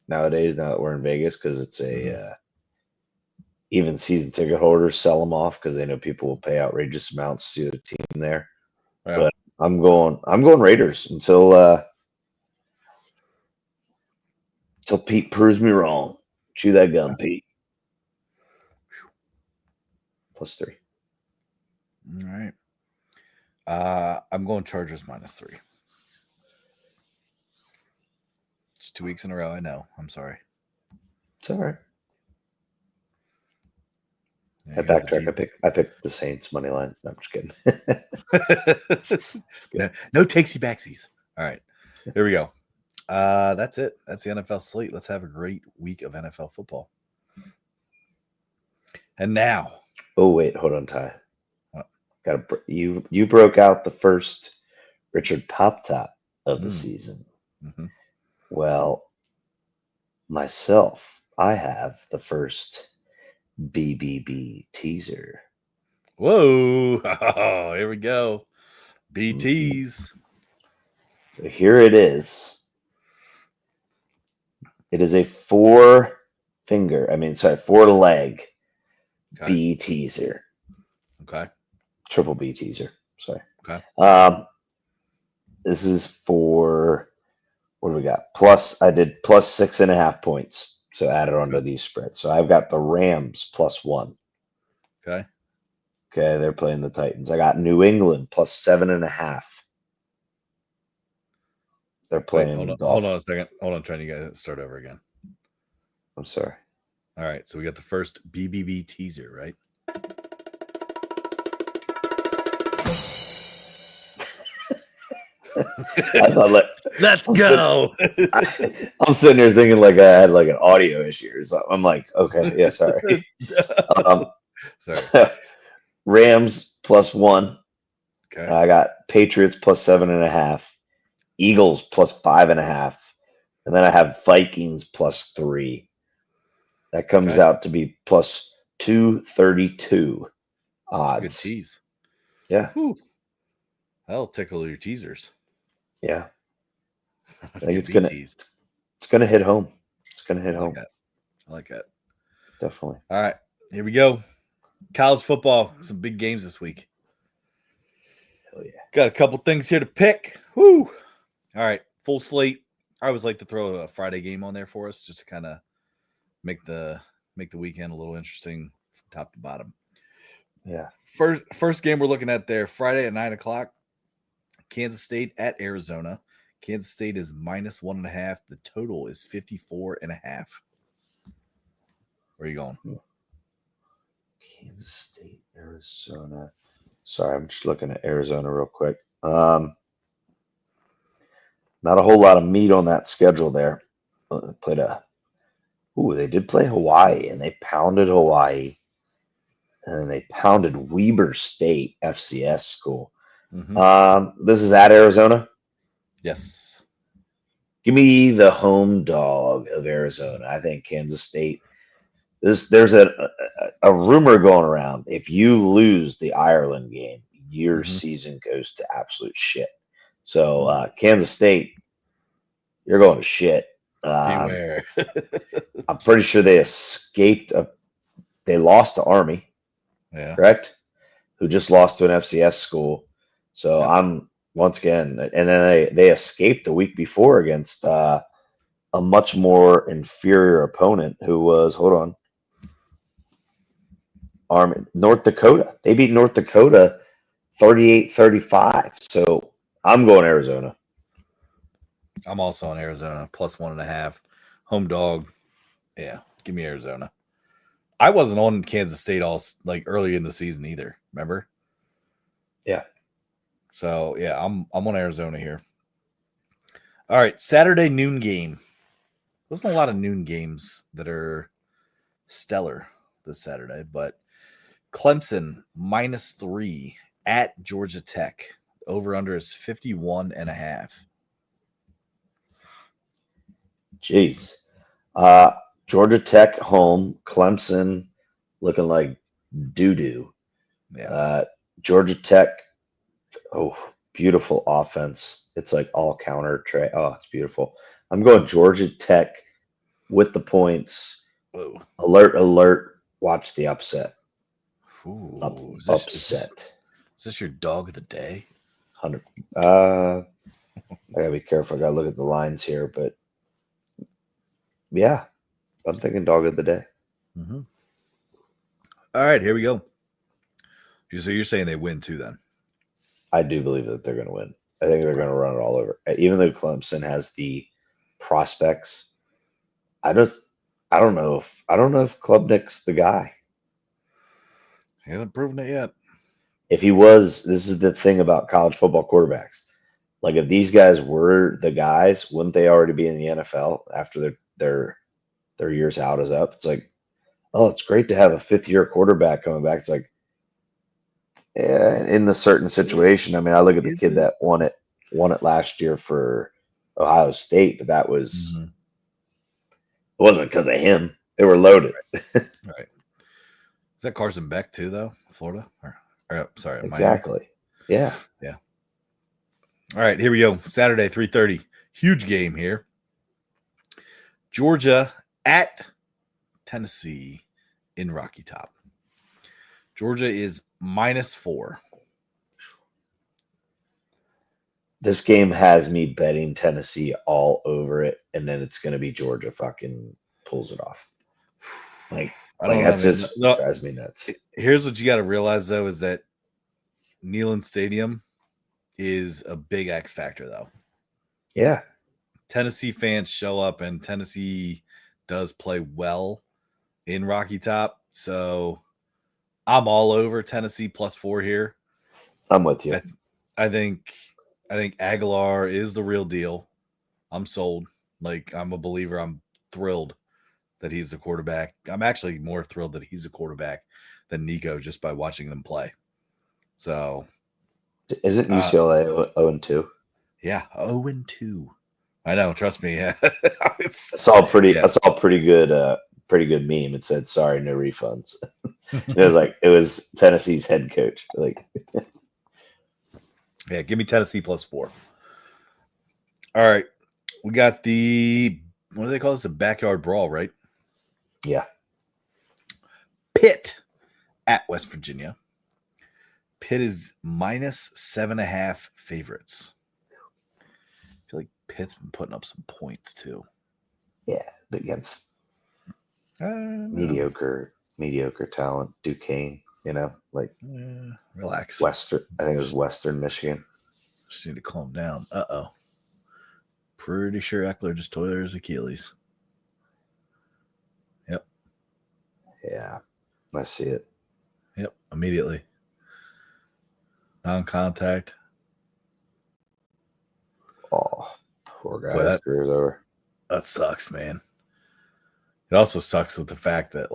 Speaker 3: nowadays. Now that we're in Vegas, because it's a even season ticket holders sell them off because they know people will pay outrageous amounts to see the team there. Yeah. But I'm going Raiders until Pete proves me wrong. Chew that gum, Pete. +3.
Speaker 2: All right. I'm going Chargers -3. It's 2 weeks in a row. I know. I'm sorry.
Speaker 3: It's all right. Yeah, I backtrack. I picked the Saints money line. No, I'm just kidding.
Speaker 2: No takesy backsies. All right. Here we go. That's it. That's the NFL slate. Let's have a great week of NFL football. And now,
Speaker 3: Oh wait, hold on, Ty.
Speaker 2: What?
Speaker 3: You broke out the first Richard Pop Top of the season.
Speaker 2: Mm-hmm.
Speaker 3: Well, myself, I have the first BBB teaser.
Speaker 2: Whoa! Oh, here we go. BTs.
Speaker 3: So here it is. It is a four leg
Speaker 2: Okay.
Speaker 3: B teaser.
Speaker 2: Okay.
Speaker 3: Triple B teaser. Sorry.
Speaker 2: Okay.
Speaker 3: This is for, what do we got? I did plus 6.5 points. So added onto these spreads. So I've got the Rams +1.
Speaker 2: Okay.
Speaker 3: Okay, they're playing the Titans. I got New England plus 7.5. They're playing
Speaker 2: Wait,
Speaker 3: the
Speaker 2: hold on
Speaker 3: Dolphins.
Speaker 2: a second. Hold on, trying to get start over again.
Speaker 3: I'm sorry.
Speaker 2: All right, so we got the first BBB teaser, right?
Speaker 3: I thought
Speaker 2: Let's
Speaker 3: I'm
Speaker 2: go.
Speaker 3: I'm sitting here thinking like I had like an audio issue or something. I'm like, okay, yeah, sorry.
Speaker 2: Sorry.
Speaker 3: Rams +1.
Speaker 2: Okay.
Speaker 3: I got Patriots plus 7.5, Eagles plus 5.5, and then I have Vikings +3. That comes out to be plus 232 odds.
Speaker 2: Good tease.
Speaker 3: Yeah.
Speaker 2: Whew. That'll tickle your teasers.
Speaker 3: Yeah. I think it's gonna hit home. It's gonna hit home.
Speaker 2: I like that.
Speaker 3: Definitely.
Speaker 2: All right, here we go. College football. Some big games this week.
Speaker 3: Hell yeah.
Speaker 2: Got a couple things here to pick. Woo! All right, full slate. I always like to throw a Friday game on there for us, just to kind of make the weekend a little interesting from top to bottom.
Speaker 3: Yeah.
Speaker 2: First game we're looking at there, Friday at 9:00. Kansas State at Arizona. Kansas State is -1.5. The total is 54.5. Where are you going?
Speaker 3: Kansas State, Arizona. Sorry, I'm just looking at Arizona real quick. Not a whole lot of meat on that schedule there. They did play Hawaii, and they pounded Hawaii. And they pounded Weber State, FCS school.
Speaker 2: Mm-hmm.
Speaker 3: This is at Arizona.
Speaker 2: Yes.
Speaker 3: Give me the home dog of Arizona. I think Kansas State. There's a rumor going around. If you lose the Ireland game, your season goes to absolute shit. So Kansas State, you're going to shit.
Speaker 2: Beware.
Speaker 3: I'm pretty sure they escaped. They lost to Army.
Speaker 2: Yeah.
Speaker 3: Correct? Who just lost to an FCS school. So I'm once again, and then they escaped the week before against a much more inferior opponent who was, Army, North Dakota. They beat North Dakota 38-35. So I'm going Arizona.
Speaker 2: I'm also on Arizona +1.5. Home dog. Yeah, give me Arizona. I wasn't on Kansas State early in the season either. Remember?
Speaker 3: Yeah.
Speaker 2: So yeah, I'm on Arizona here. All right, Saturday noon game. There's not a lot of noon games that are stellar this Saturday, but Clemson -3 at Georgia Tech. Over under is 51.5.
Speaker 3: Jeez. Georgia Tech home, Clemson looking like doo-doo.
Speaker 2: Yeah.
Speaker 3: Georgia Tech, beautiful offense. It's like all counter tray. Oh, it's beautiful. I'm going Georgia Tech with the points.
Speaker 2: Whoa.
Speaker 3: Alert, alert. Watch the upset.
Speaker 2: Ooh,
Speaker 3: Upset.
Speaker 2: Is this your dog of the day?
Speaker 3: 100. I gotta be careful. I gotta look at the lines here, but yeah, I'm thinking dog of the day.
Speaker 2: Mm-hmm. All right, here we go. So you're saying they win too, then?
Speaker 3: I do believe that they're going to win. I think they're going to run it all over. Even though Clemson has the prospects, I don't know if Klubnik's the guy.
Speaker 2: He hasn't proven it yet.
Speaker 3: If he was, this is the thing about college football quarterbacks. Like if these guys were the guys, wouldn't they already be in the NFL after their years out is up? It's like, oh, it's great to have a 5th-year quarterback coming back. It's like, yeah, in a certain situation. I mean, I look at the
Speaker 2: Is
Speaker 3: kid
Speaker 2: it?
Speaker 3: that won it last year for Ohio State, but that was
Speaker 2: Mhm.
Speaker 3: it wasn't because of him. They were loaded.
Speaker 2: Right. Is that Carson Beck too, though? Florida? Sorry, Miami.
Speaker 3: Exactly. Yeah.
Speaker 2: Yeah. All right, here we go. Saturday, 3:30. Huge game here. Georgia at Tennessee in Rocky Top. Georgia is -4.
Speaker 3: This game has me betting Tennessee all over it, and then it's going to be Georgia fucking pulls it off. Like
Speaker 2: I don't know,
Speaker 3: that's
Speaker 2: man.
Speaker 3: just
Speaker 2: No,
Speaker 3: drives me nuts.
Speaker 2: here's what you got to realize, though, is that Neyland Stadium is a big X factor, though.
Speaker 3: Yeah.
Speaker 2: Tennessee fans show up, and Tennessee does play well in Rocky Top. So I'm all over Tennessee +4 here.
Speaker 3: I'm with you.
Speaker 2: I think Aguilar is the real deal. I'm sold. Like, I'm a believer. I'm thrilled that he's the quarterback. I'm actually more thrilled that he's a quarterback than Nico just by watching them play. So,
Speaker 3: Isn't UCLA 0-2?
Speaker 2: yeah, 0-2. I know. Trust me. Yeah,
Speaker 3: I saw pretty good meme. It said, "Sorry, no refunds." It was Tennessee's head coach. Like,
Speaker 2: yeah, give me Tennessee +4. All right, we got what do they call this? A backyard brawl, right?
Speaker 3: yeah,
Speaker 2: Pitt at West Virginia. Pitt is -7.5 favorites. I feel like Pitt's been putting up some points too.
Speaker 3: yeah, against mediocre talent, Duquesne.
Speaker 2: Relax.
Speaker 3: Western. I think it was Western Michigan.
Speaker 2: Just need to calm down. Pretty sure Eckler just tore his Achilles. Yep.
Speaker 3: Yeah, I see it.
Speaker 2: Yep. Immediately. Non-contact.
Speaker 3: Oh, poor guy.
Speaker 2: Boy,
Speaker 3: His career's over.
Speaker 2: That sucks, man. It also sucks with the fact that,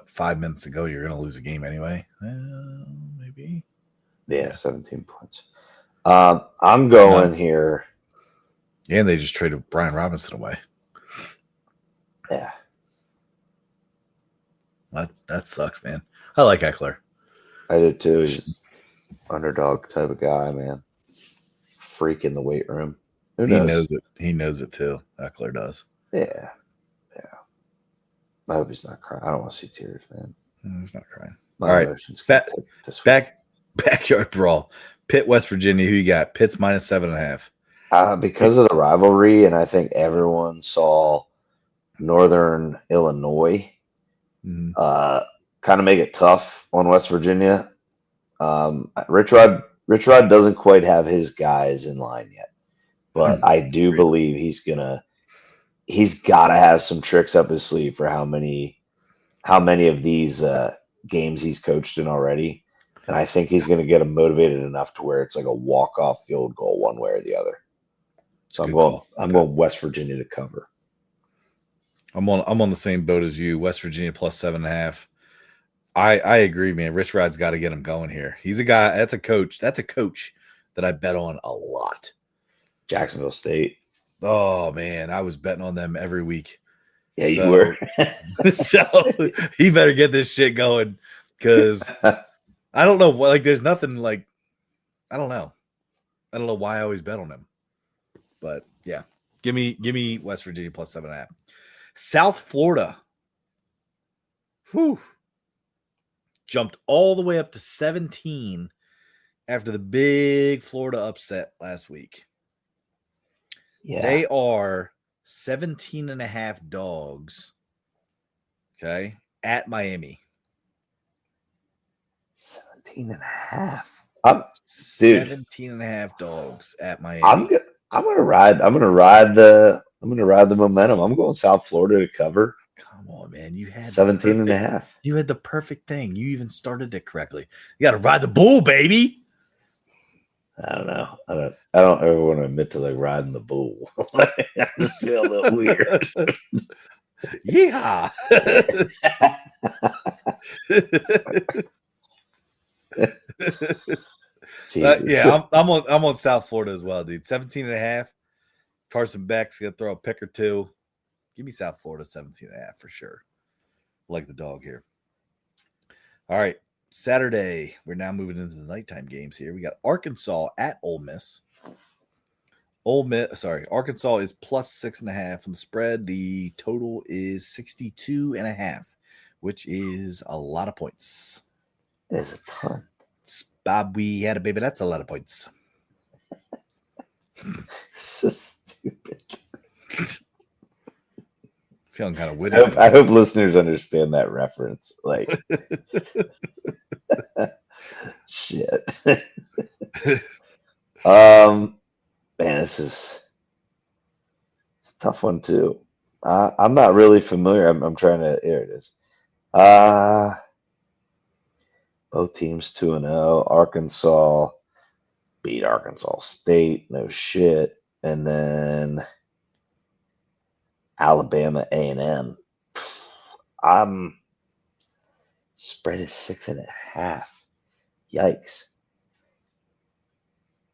Speaker 2: 5 minutes ago, you're going to lose a game anyway. Maybe.
Speaker 3: Yeah, 17 points. I'm going here.
Speaker 2: And they just traded Brian Robinson away.
Speaker 3: Yeah.
Speaker 2: That sucks, man. I like Eckler.
Speaker 3: I did too. He's underdog type of guy, man. Freak in the weight room. Who knows?
Speaker 2: He knows it. He knows it too. Eckler does.
Speaker 3: Yeah. I hope he's not crying. I don't want to see tears, man.
Speaker 2: He's not crying.
Speaker 3: My
Speaker 2: all right.
Speaker 3: emotions get taken this week.
Speaker 2: Backyard brawl. Pitt, West Virginia. Who you got? Pitt's -7.5.
Speaker 3: Because of the rivalry, and I think everyone saw Northern Illinois kind of make it tough on West Virginia. Rich Rod doesn't quite have his guys in line yet, but I do believe he's got to have some tricks up his sleeve for how many of these games he's coached in already. And I think he's going to get them motivated enough to where it's like a walk-off field goal one way or the other. So I'm going West Virginia to cover.
Speaker 2: I'm on the same boat as you. West Virginia +7.5. I agree, man. Rich Rod's got to get him going here. He's a guy. That's a coach. That's a coach that I bet on a lot.
Speaker 3: Jacksonville State.
Speaker 2: Oh man, I was betting on them every week.
Speaker 3: Yeah, you were.
Speaker 2: So he better get this shit going because I don't know. There's nothing I don't know. I don't know why I always bet on him. But yeah, give me West Virginia +7.5. South Florida. Whew. Jumped all the way up to 17 after the big Florida upset last week.
Speaker 3: Yeah.
Speaker 2: They are 17.5 dogs. Okay. At Miami.
Speaker 3: 17.5.
Speaker 2: 17.5 dogs at Miami.
Speaker 3: I'm gonna ride the momentum. I'm going South Florida to cover.
Speaker 2: Come on, man. You had
Speaker 3: 17.5.
Speaker 2: You had the perfect thing. You even started it correctly. You got to ride the bull, baby.
Speaker 3: I don't know. I don't ever want to admit to like riding the bull. I just feel a little weird.
Speaker 2: Yeehaw!
Speaker 3: Jesus.
Speaker 2: Yeah, I'm on South Florida as well, dude. 17 and a half. Carson Beck's gonna throw a pick or two. Give me South Florida 17 and a half for sure. Like the dog here. All right. Saturday. We're now moving into the nighttime games here. We got Arkansas at Ole Miss. Arkansas is plus 6.5 on the spread. The total is 62.5, which is a lot of points.
Speaker 3: There's a ton.
Speaker 2: Bob, we had a baby. That's a lot of points.
Speaker 3: So stupid.
Speaker 2: Feeling kind of witty.
Speaker 3: I hope listeners understand that reference. Like, shit. Man, it's a tough one too. I'm not really familiar. I'm trying to. Here it is. Both teams 2-0. Arkansas beat Arkansas State. No shit. And then Alabama A&M. Spread is 6.5. Yikes.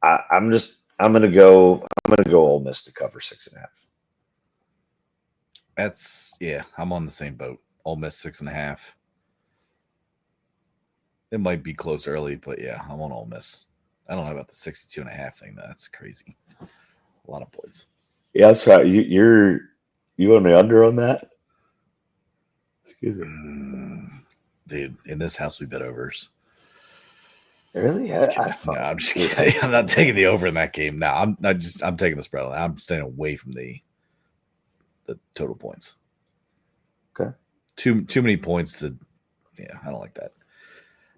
Speaker 3: I'm gonna go Ole Miss to cover 6.5.
Speaker 2: I'm on the same boat. Ole Miss 6.5. It might be close early, but yeah, I'm on Ole Miss. I don't know about the 62.5 thing. That's crazy. A lot of points.
Speaker 3: Yeah, that's right. You on the under on that? Excuse me.
Speaker 2: Dude, in this house we bet overs.
Speaker 3: Really?
Speaker 2: No, I'm just kidding. I'm not taking the over in that game. No, I'm taking the spread. I'm staying away from the total points.
Speaker 3: Okay.
Speaker 2: Too many points I don't like that.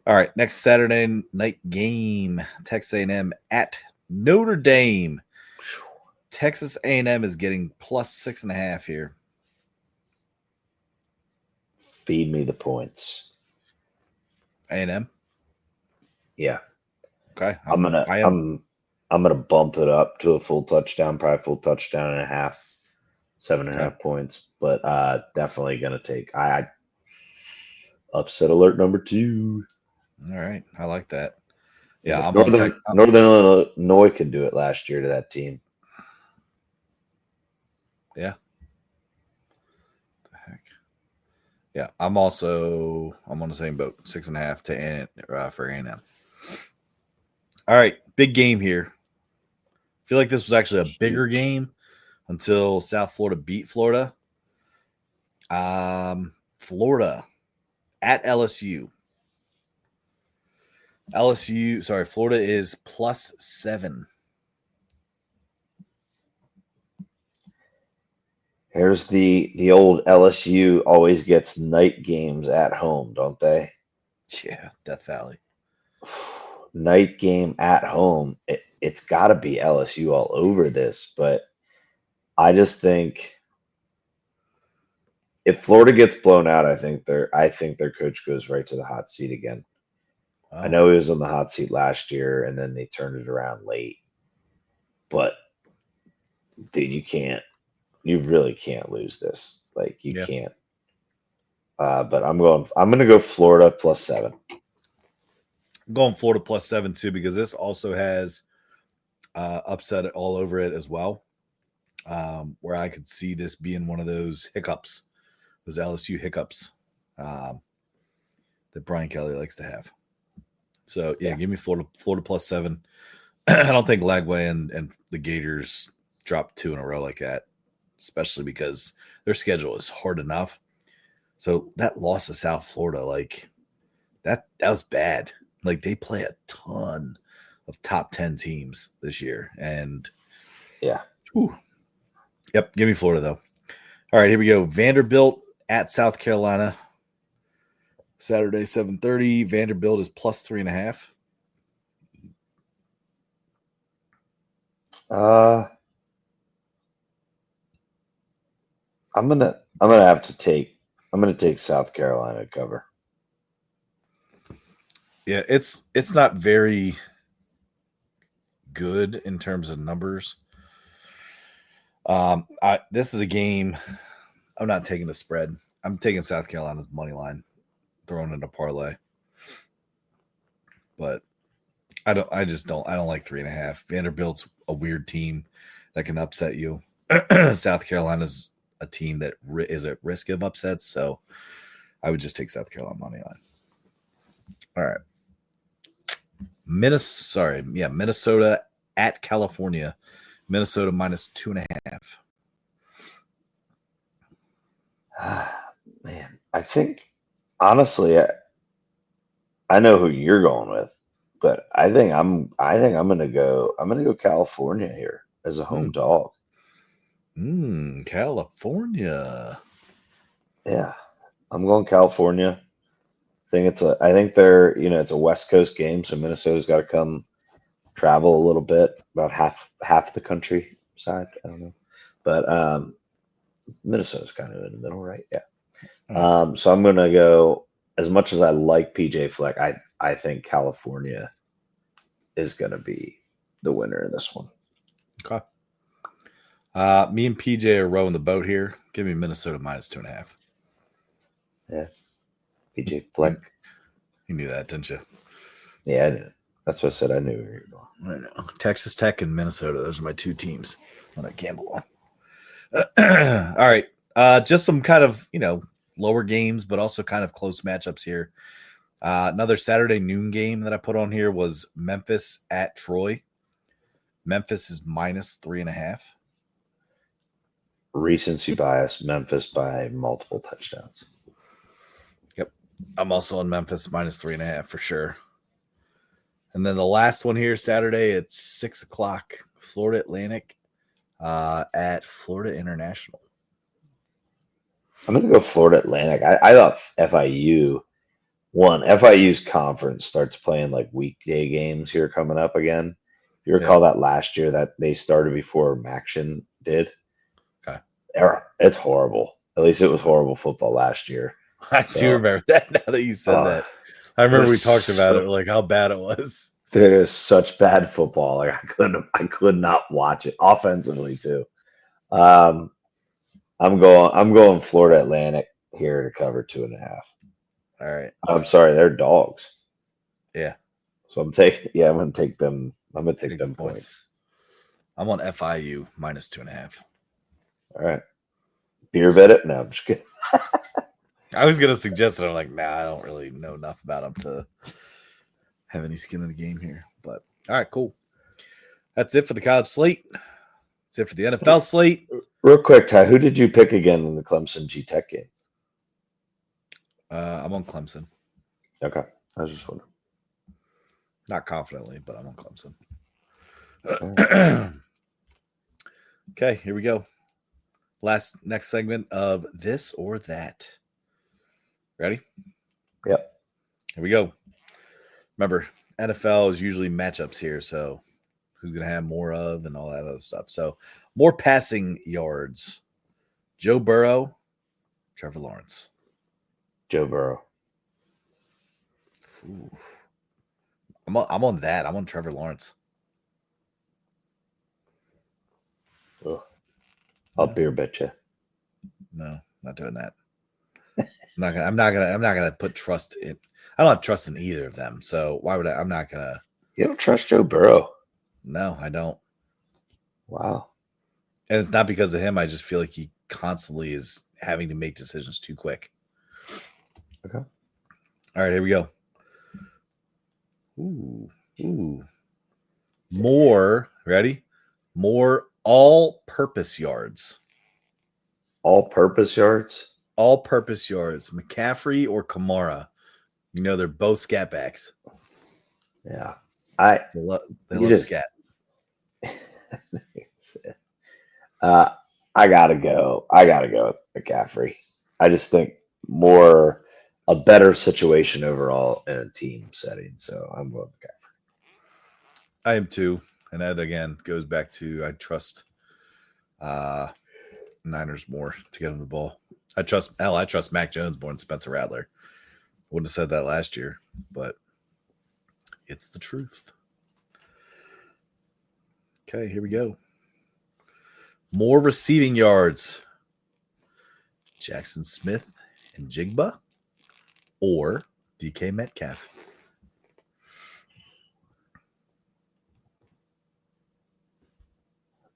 Speaker 2: All right, next Saturday night game, Texas A&M at Notre Dame. Texas A&M is getting plus 6.5 here.
Speaker 3: Feed me the points.
Speaker 2: A&M.
Speaker 3: Yeah.
Speaker 2: Okay.
Speaker 3: I'm gonna bump it up to a full touchdown, probably full touchdown and a half, 7.5 points. But definitely gonna take upset alert number 2.
Speaker 2: All right, I like that. Yeah,
Speaker 3: Northern Illinois could do it last year to that team.
Speaker 2: Yeah. The heck. Yeah, I'm on the same boat. 6.5 for A&M. All right, big game here. I feel like this was actually a bigger game until South Florida beat Florida. Florida at LSU. Florida is plus 7.
Speaker 3: Here's the old LSU always gets night games at home, don't they?
Speaker 2: Yeah, Death Valley.
Speaker 3: Night game at home. It's got to be LSU all over this, but I just think if Florida gets blown out, I think their coach goes right to the hot seat again. Wow. I know he was on the hot seat last year, and then they turned it around late. But dude, you really can't lose this. Like you can't. But I'm gonna go Florida plus 7.
Speaker 2: I'm going Florida plus 7 too, because this also has upset all over it as well. Where I could see this being one of those hiccups, those LSU hiccups that Brian Kelly likes to have. So give me Florida plus 7. I don't think Lagway and the Gators drop 2 in a row like that, especially because their schedule is hard enough. So that loss to South Florida, like that was bad. Like they play a ton of top 10 teams this year, and give me Florida though. All right, here we go. Vanderbilt at South Carolina. Saturday, 7:30. Vanderbilt is plus 3.5.
Speaker 3: I'm gonna take South Carolina to cover.
Speaker 2: Yeah, it's not very good in terms of numbers. This is a game. I'm not taking the spread. I'm taking South Carolina's money line, throwing in a parlay. But I don't like 3.5. Vanderbilt's a weird team that can upset you. South Carolina's a team that is at risk of upsets, so I would just take South Carolina money line. All right. Minnesota at California. Minnesota minus 2.5.
Speaker 3: Man, I think honestly, I know who you're going with, but I think I'm gonna go California here as a home dog.
Speaker 2: California.
Speaker 3: Yeah, I'm going California. I think they're it's a West Coast game, so Minnesota's got to come travel a little bit, about half the country side. I don't know, but Minnesota's kind of in the middle, right? Yeah. So I'm gonna go. As much as I like PJ Fleck, I think California is gonna be the winner in this one.
Speaker 2: Okay. Me and PJ are rowing the boat here. Give me Minnesota minus 2.5.
Speaker 3: Yeah. PJ Fleck.
Speaker 2: You knew that, didn't you?
Speaker 3: Yeah, I knew. That's what I said. I knew where you were going.
Speaker 2: I know. Texas Tech and Minnesota. Those are my two teams that I gamble on. All right. Just some kind of, lower games, but also kind of close matchups here. Another Saturday noon game that I put on here was Memphis at Troy. Memphis is minus 3.5.
Speaker 3: Recency bias, Memphis by multiple touchdowns.
Speaker 2: Yep. I'm also on Memphis minus 3.5 for sure. And then the last one here, Saturday at 6:00, Florida Atlantic at Florida International.
Speaker 3: I'm going to go Florida Atlantic. I thought FIU's conference starts playing like weekday games here coming up again. If you recall that last year that they started before Maction did.
Speaker 2: Okay.
Speaker 3: It's horrible. At least it was horrible football last year.
Speaker 2: I do remember that now that you said that. I remember we talked about it, like how bad it was.
Speaker 3: There is such bad football. Like I could not watch it offensively too. I'm going Florida Atlantic here to cover 2.5.
Speaker 2: All right.
Speaker 3: I'm sorry, they're dogs.
Speaker 2: Yeah.
Speaker 3: So I'm going to take them. I'm going to take them points.
Speaker 2: I'm on FIU minus 2.5.
Speaker 3: All right. Beer vet it? No, I'm just kidding.
Speaker 2: I was going to suggest it. I'm like, nah, I don't really know enough about them to have any skin in the game here. But all right, cool. That's it for the college slate. That's it for the NFL slate.
Speaker 3: Real quick, Ty, who did you pick again in the Clemson G Tech game?
Speaker 2: I'm on Clemson.
Speaker 3: Okay. I was just wondering.
Speaker 2: Not confidently, but I'm on Clemson.
Speaker 3: Okay.
Speaker 2: Okay, here we go. Next segment of This or That. Ready?
Speaker 3: Yep.
Speaker 2: Here we go. Remember, NFL is usually matchups here, so who's going to have more of and all that other stuff. So, more passing yards. Joe Burrow, Trevor Lawrence.
Speaker 3: Joe Burrow.
Speaker 2: Ooh. I'm on that. I'm on Trevor Lawrence.
Speaker 3: Ugh. I'll beer bet you.
Speaker 2: No, not doing that. I'm not gonna put trust in. I don't have trust in either of them. So why would I? I'm not gonna.
Speaker 3: You don't trust Joe Burrow?
Speaker 2: No, I don't.
Speaker 3: Wow.
Speaker 2: And it's not because of him. I just feel like he constantly is having to make decisions too quick.
Speaker 3: Okay.
Speaker 2: All right, here we go. Ooh. More, ready? More all-purpose yards.
Speaker 3: All-purpose yards?
Speaker 2: All-purpose yards. McCaffrey or Kamara. They're both scat backs.
Speaker 3: Yeah.
Speaker 2: They love scat.
Speaker 3: I gotta go with McCaffrey. I just think a better situation overall in a team setting. So I'm going with McCaffrey.
Speaker 2: I am too. And that again goes back to I trust Niners more to get him the ball. I trust Mac Jones more than Spencer Rattler. Wouldn't have said that last year, but it's the truth. Okay, here we go. More receiving yards. Jackson Smith and Jigba or DK Metcalf?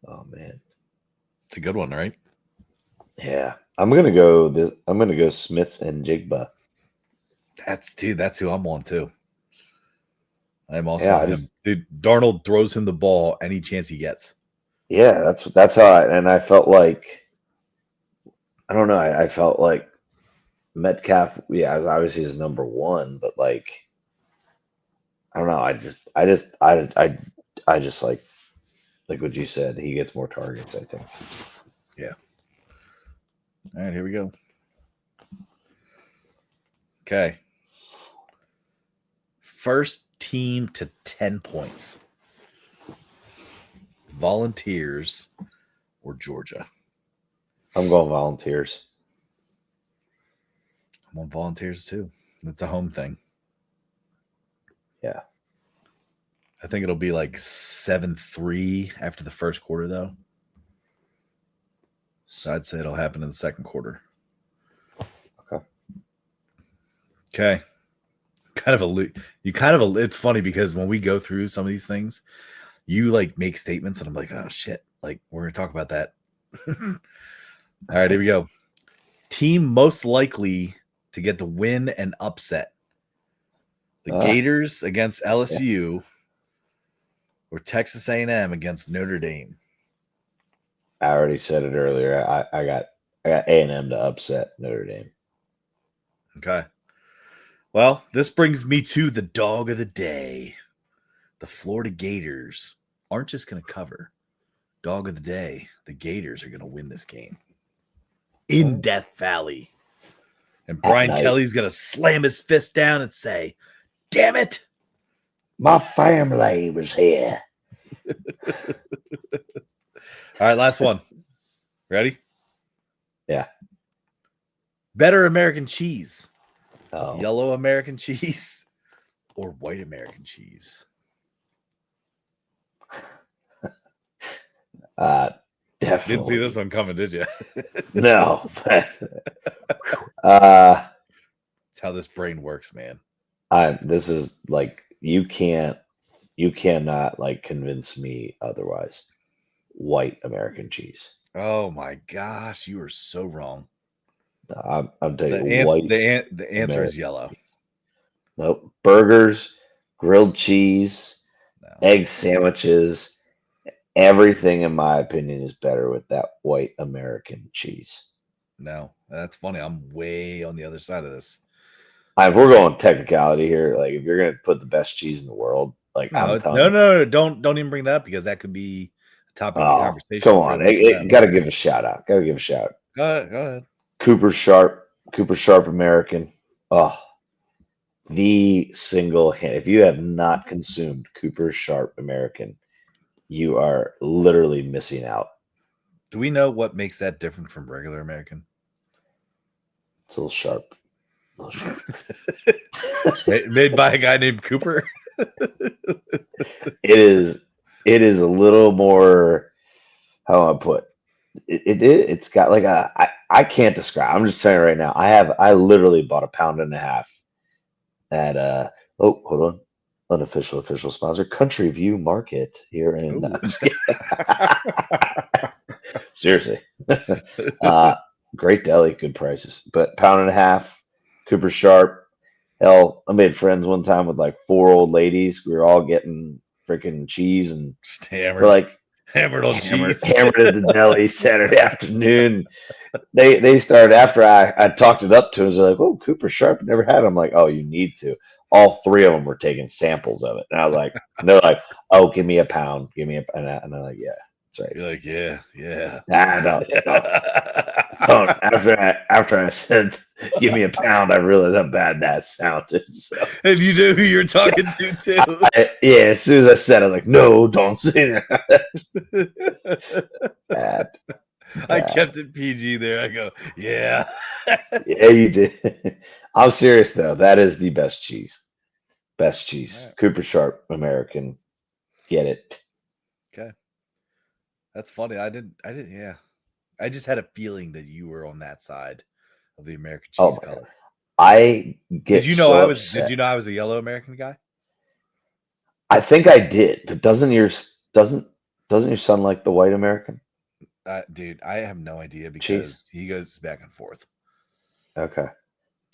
Speaker 3: Oh man.
Speaker 2: It's a good one, right?
Speaker 3: Yeah. I'm gonna go Smith and Jigba.
Speaker 2: That's who I'm on too. I'm also
Speaker 3: Yeah,
Speaker 2: on him. Dude, Darnold throws him the ball any chance he gets.
Speaker 3: Yeah, that's how I felt like I don't know, I felt like Metcalf, yeah, is obviously his number one, but like I don't know, I just like what you said, he gets more targets, I think.
Speaker 2: Yeah. All right, here we go. Okay. First team to 10 points. Volunteers or Georgia?
Speaker 3: I'm going Volunteers.
Speaker 2: I'm on Volunteers too. It's a home thing.
Speaker 3: Yeah.
Speaker 2: I think it'll be like 7-3 after the first quarter, though. So I'd say it'll happen in the second quarter.
Speaker 3: Okay.
Speaker 2: Okay. It's funny because when we go through some of these things, you like make statements and I'm like, oh shit, like we're gonna talk about that. All right, here we go. Team most likely to get the win and upset. The Gators against LSU or Texas A&M against Notre Dame.
Speaker 3: I already said it earlier. I got A&M to upset Notre Dame.
Speaker 2: Okay. Well, this brings me to the dog of the day. The Florida Gators aren't just going to cover. Dog of the day. The Gators are going to win this game in Death Valley. And Brian Kelly's going to slam his fist down and say, damn it.
Speaker 3: My family was here.
Speaker 2: All right, last one. Ready?
Speaker 3: Yeah.
Speaker 2: Better American cheese.
Speaker 3: Oh.
Speaker 2: Yellow American cheese or white American cheese?
Speaker 3: Definitely.
Speaker 2: Didn't see this one coming, did you?
Speaker 3: No.
Speaker 2: That's how this brain works, man.
Speaker 3: This is like you cannot like convince me otherwise. White American cheese.
Speaker 2: Oh my gosh, you are so wrong.
Speaker 3: I'm telling you, white.
Speaker 2: The answer
Speaker 3: American
Speaker 2: is yellow.
Speaker 3: Cheese. Nope. Burgers, grilled cheese, egg sandwiches, everything, in my opinion, is better with that white American cheese.
Speaker 2: No, that's funny. I'm way on the other side of this.
Speaker 3: If we're going technicality here, like if you're gonna put the best cheese in the world, like
Speaker 2: no, don't even bring that up because that could be a topic of conversation.
Speaker 3: Come on, got to give a shout out. Got to give a shout.
Speaker 2: Go ahead.
Speaker 3: Cooper Sharp American. Oh, the single hand. If you have not consumed Cooper Sharp American, you are literally missing out.
Speaker 2: Do we know what makes that different from regular American?
Speaker 3: It's a little sharp.
Speaker 2: Made by a guy named Cooper.
Speaker 3: It is a little more. How do I put it's got like I can't describe. I'm just telling you right now. I literally bought 1.5 pounds at hold on, unofficial sponsor, Country View Market here in seriously. Great deli, good prices, but 1.5 pounds, Cooper Sharp. Hell, I made friends one time with like 4 old ladies. We were all getting freaking cheese and
Speaker 2: hammered.
Speaker 3: We're like
Speaker 2: hammered on cheese,
Speaker 3: hammered at the deli Saturday afternoon. They started after I talked it up to us. They're like, "Oh, Cooper Sharp, never had it." I'm like, "Oh, you need to." All 3 of them were taking samples of it, and I was like, "They're like, oh, give me 1 pound, give me and I'm like, yeah, that's right."
Speaker 2: You're like, yeah.
Speaker 3: Nah, don't. After I said, "Give me 1 pound," I realized how bad that sounded. So.
Speaker 2: And you knew who you're talking to too.
Speaker 3: As soon as I said, I was like, "No, don't say that." Bad.
Speaker 2: I kept it PG there. I go, yeah.
Speaker 3: Yeah, you did. I'm serious though. That is the best cheese. Best cheese. Right. Cooper Sharp American. Get it.
Speaker 2: Okay. That's funny. I didn't. Yeah, I just had a feeling that you were on that side of the American
Speaker 3: Oh
Speaker 2: cheese
Speaker 3: my God.
Speaker 2: color.
Speaker 3: I get
Speaker 2: Did you know
Speaker 3: so
Speaker 2: I was? Did
Speaker 3: upset.
Speaker 2: you know I was a yellow American guy?
Speaker 3: I think I did, but doesn't your son like the white American
Speaker 2: Dude, I have no idea
Speaker 3: cheese?
Speaker 2: because he goes back and forth.
Speaker 3: Okay.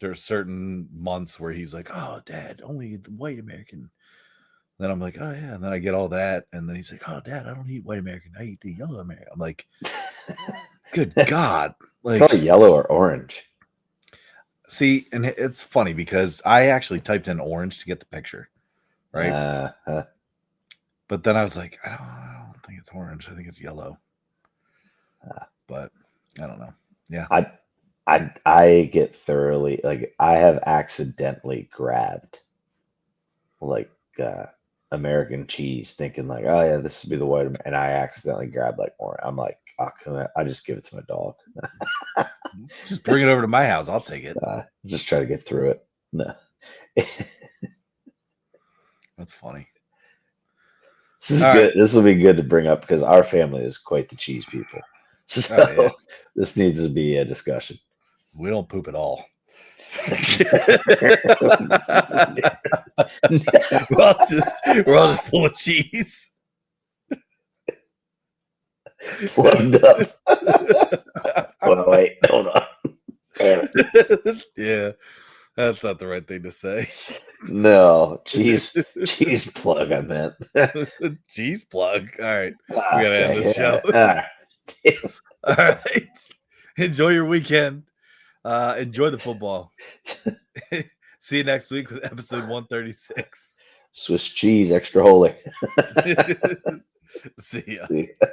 Speaker 2: There's certain months where he's like, "Oh, Dad, only the white American." Then I'm like, "Oh yeah," and then I get all that, and then he's like, "Oh, Dad, I don't eat white American. I eat the yellow American." I'm like, "Good God!"
Speaker 3: Color
Speaker 2: Like,
Speaker 3: yellow or orange.
Speaker 2: see, and it's funny because I actually typed in orange to get the picture, right?
Speaker 3: Uh,
Speaker 2: But then I was like, I don't think it's orange. I think it's yellow. But I don't know. Yeah.
Speaker 3: I get thoroughly like I have accidentally grabbed like American cheese, thinking like, oh yeah, this would be the white, and I accidentally grabbed like orange. I'm like, oh, I just give it to my dog.
Speaker 2: Just bring it over to my house. I'll take it.
Speaker 3: Just try to get through it. No.
Speaker 2: That's funny.
Speaker 3: This is
Speaker 2: All
Speaker 3: good.
Speaker 2: right.
Speaker 3: This will be good to bring up because our family is quite the cheese people. So
Speaker 2: Oh, yeah.
Speaker 3: this needs to be a discussion.
Speaker 2: We don't poop at all. We're all just full of cheese.
Speaker 3: Plugged up. Well, wait, hold on. Damn it.
Speaker 2: Yeah, that's not the right thing to say.
Speaker 3: No, cheese plug, I meant.
Speaker 2: Cheese plug. All right. We gotta end
Speaker 3: Okay,
Speaker 2: this show. All right. Enjoy your weekend. Enjoy the football. See you next week with episode 136.
Speaker 3: Swiss cheese, extra holy.
Speaker 2: See ya.
Speaker 3: See ya.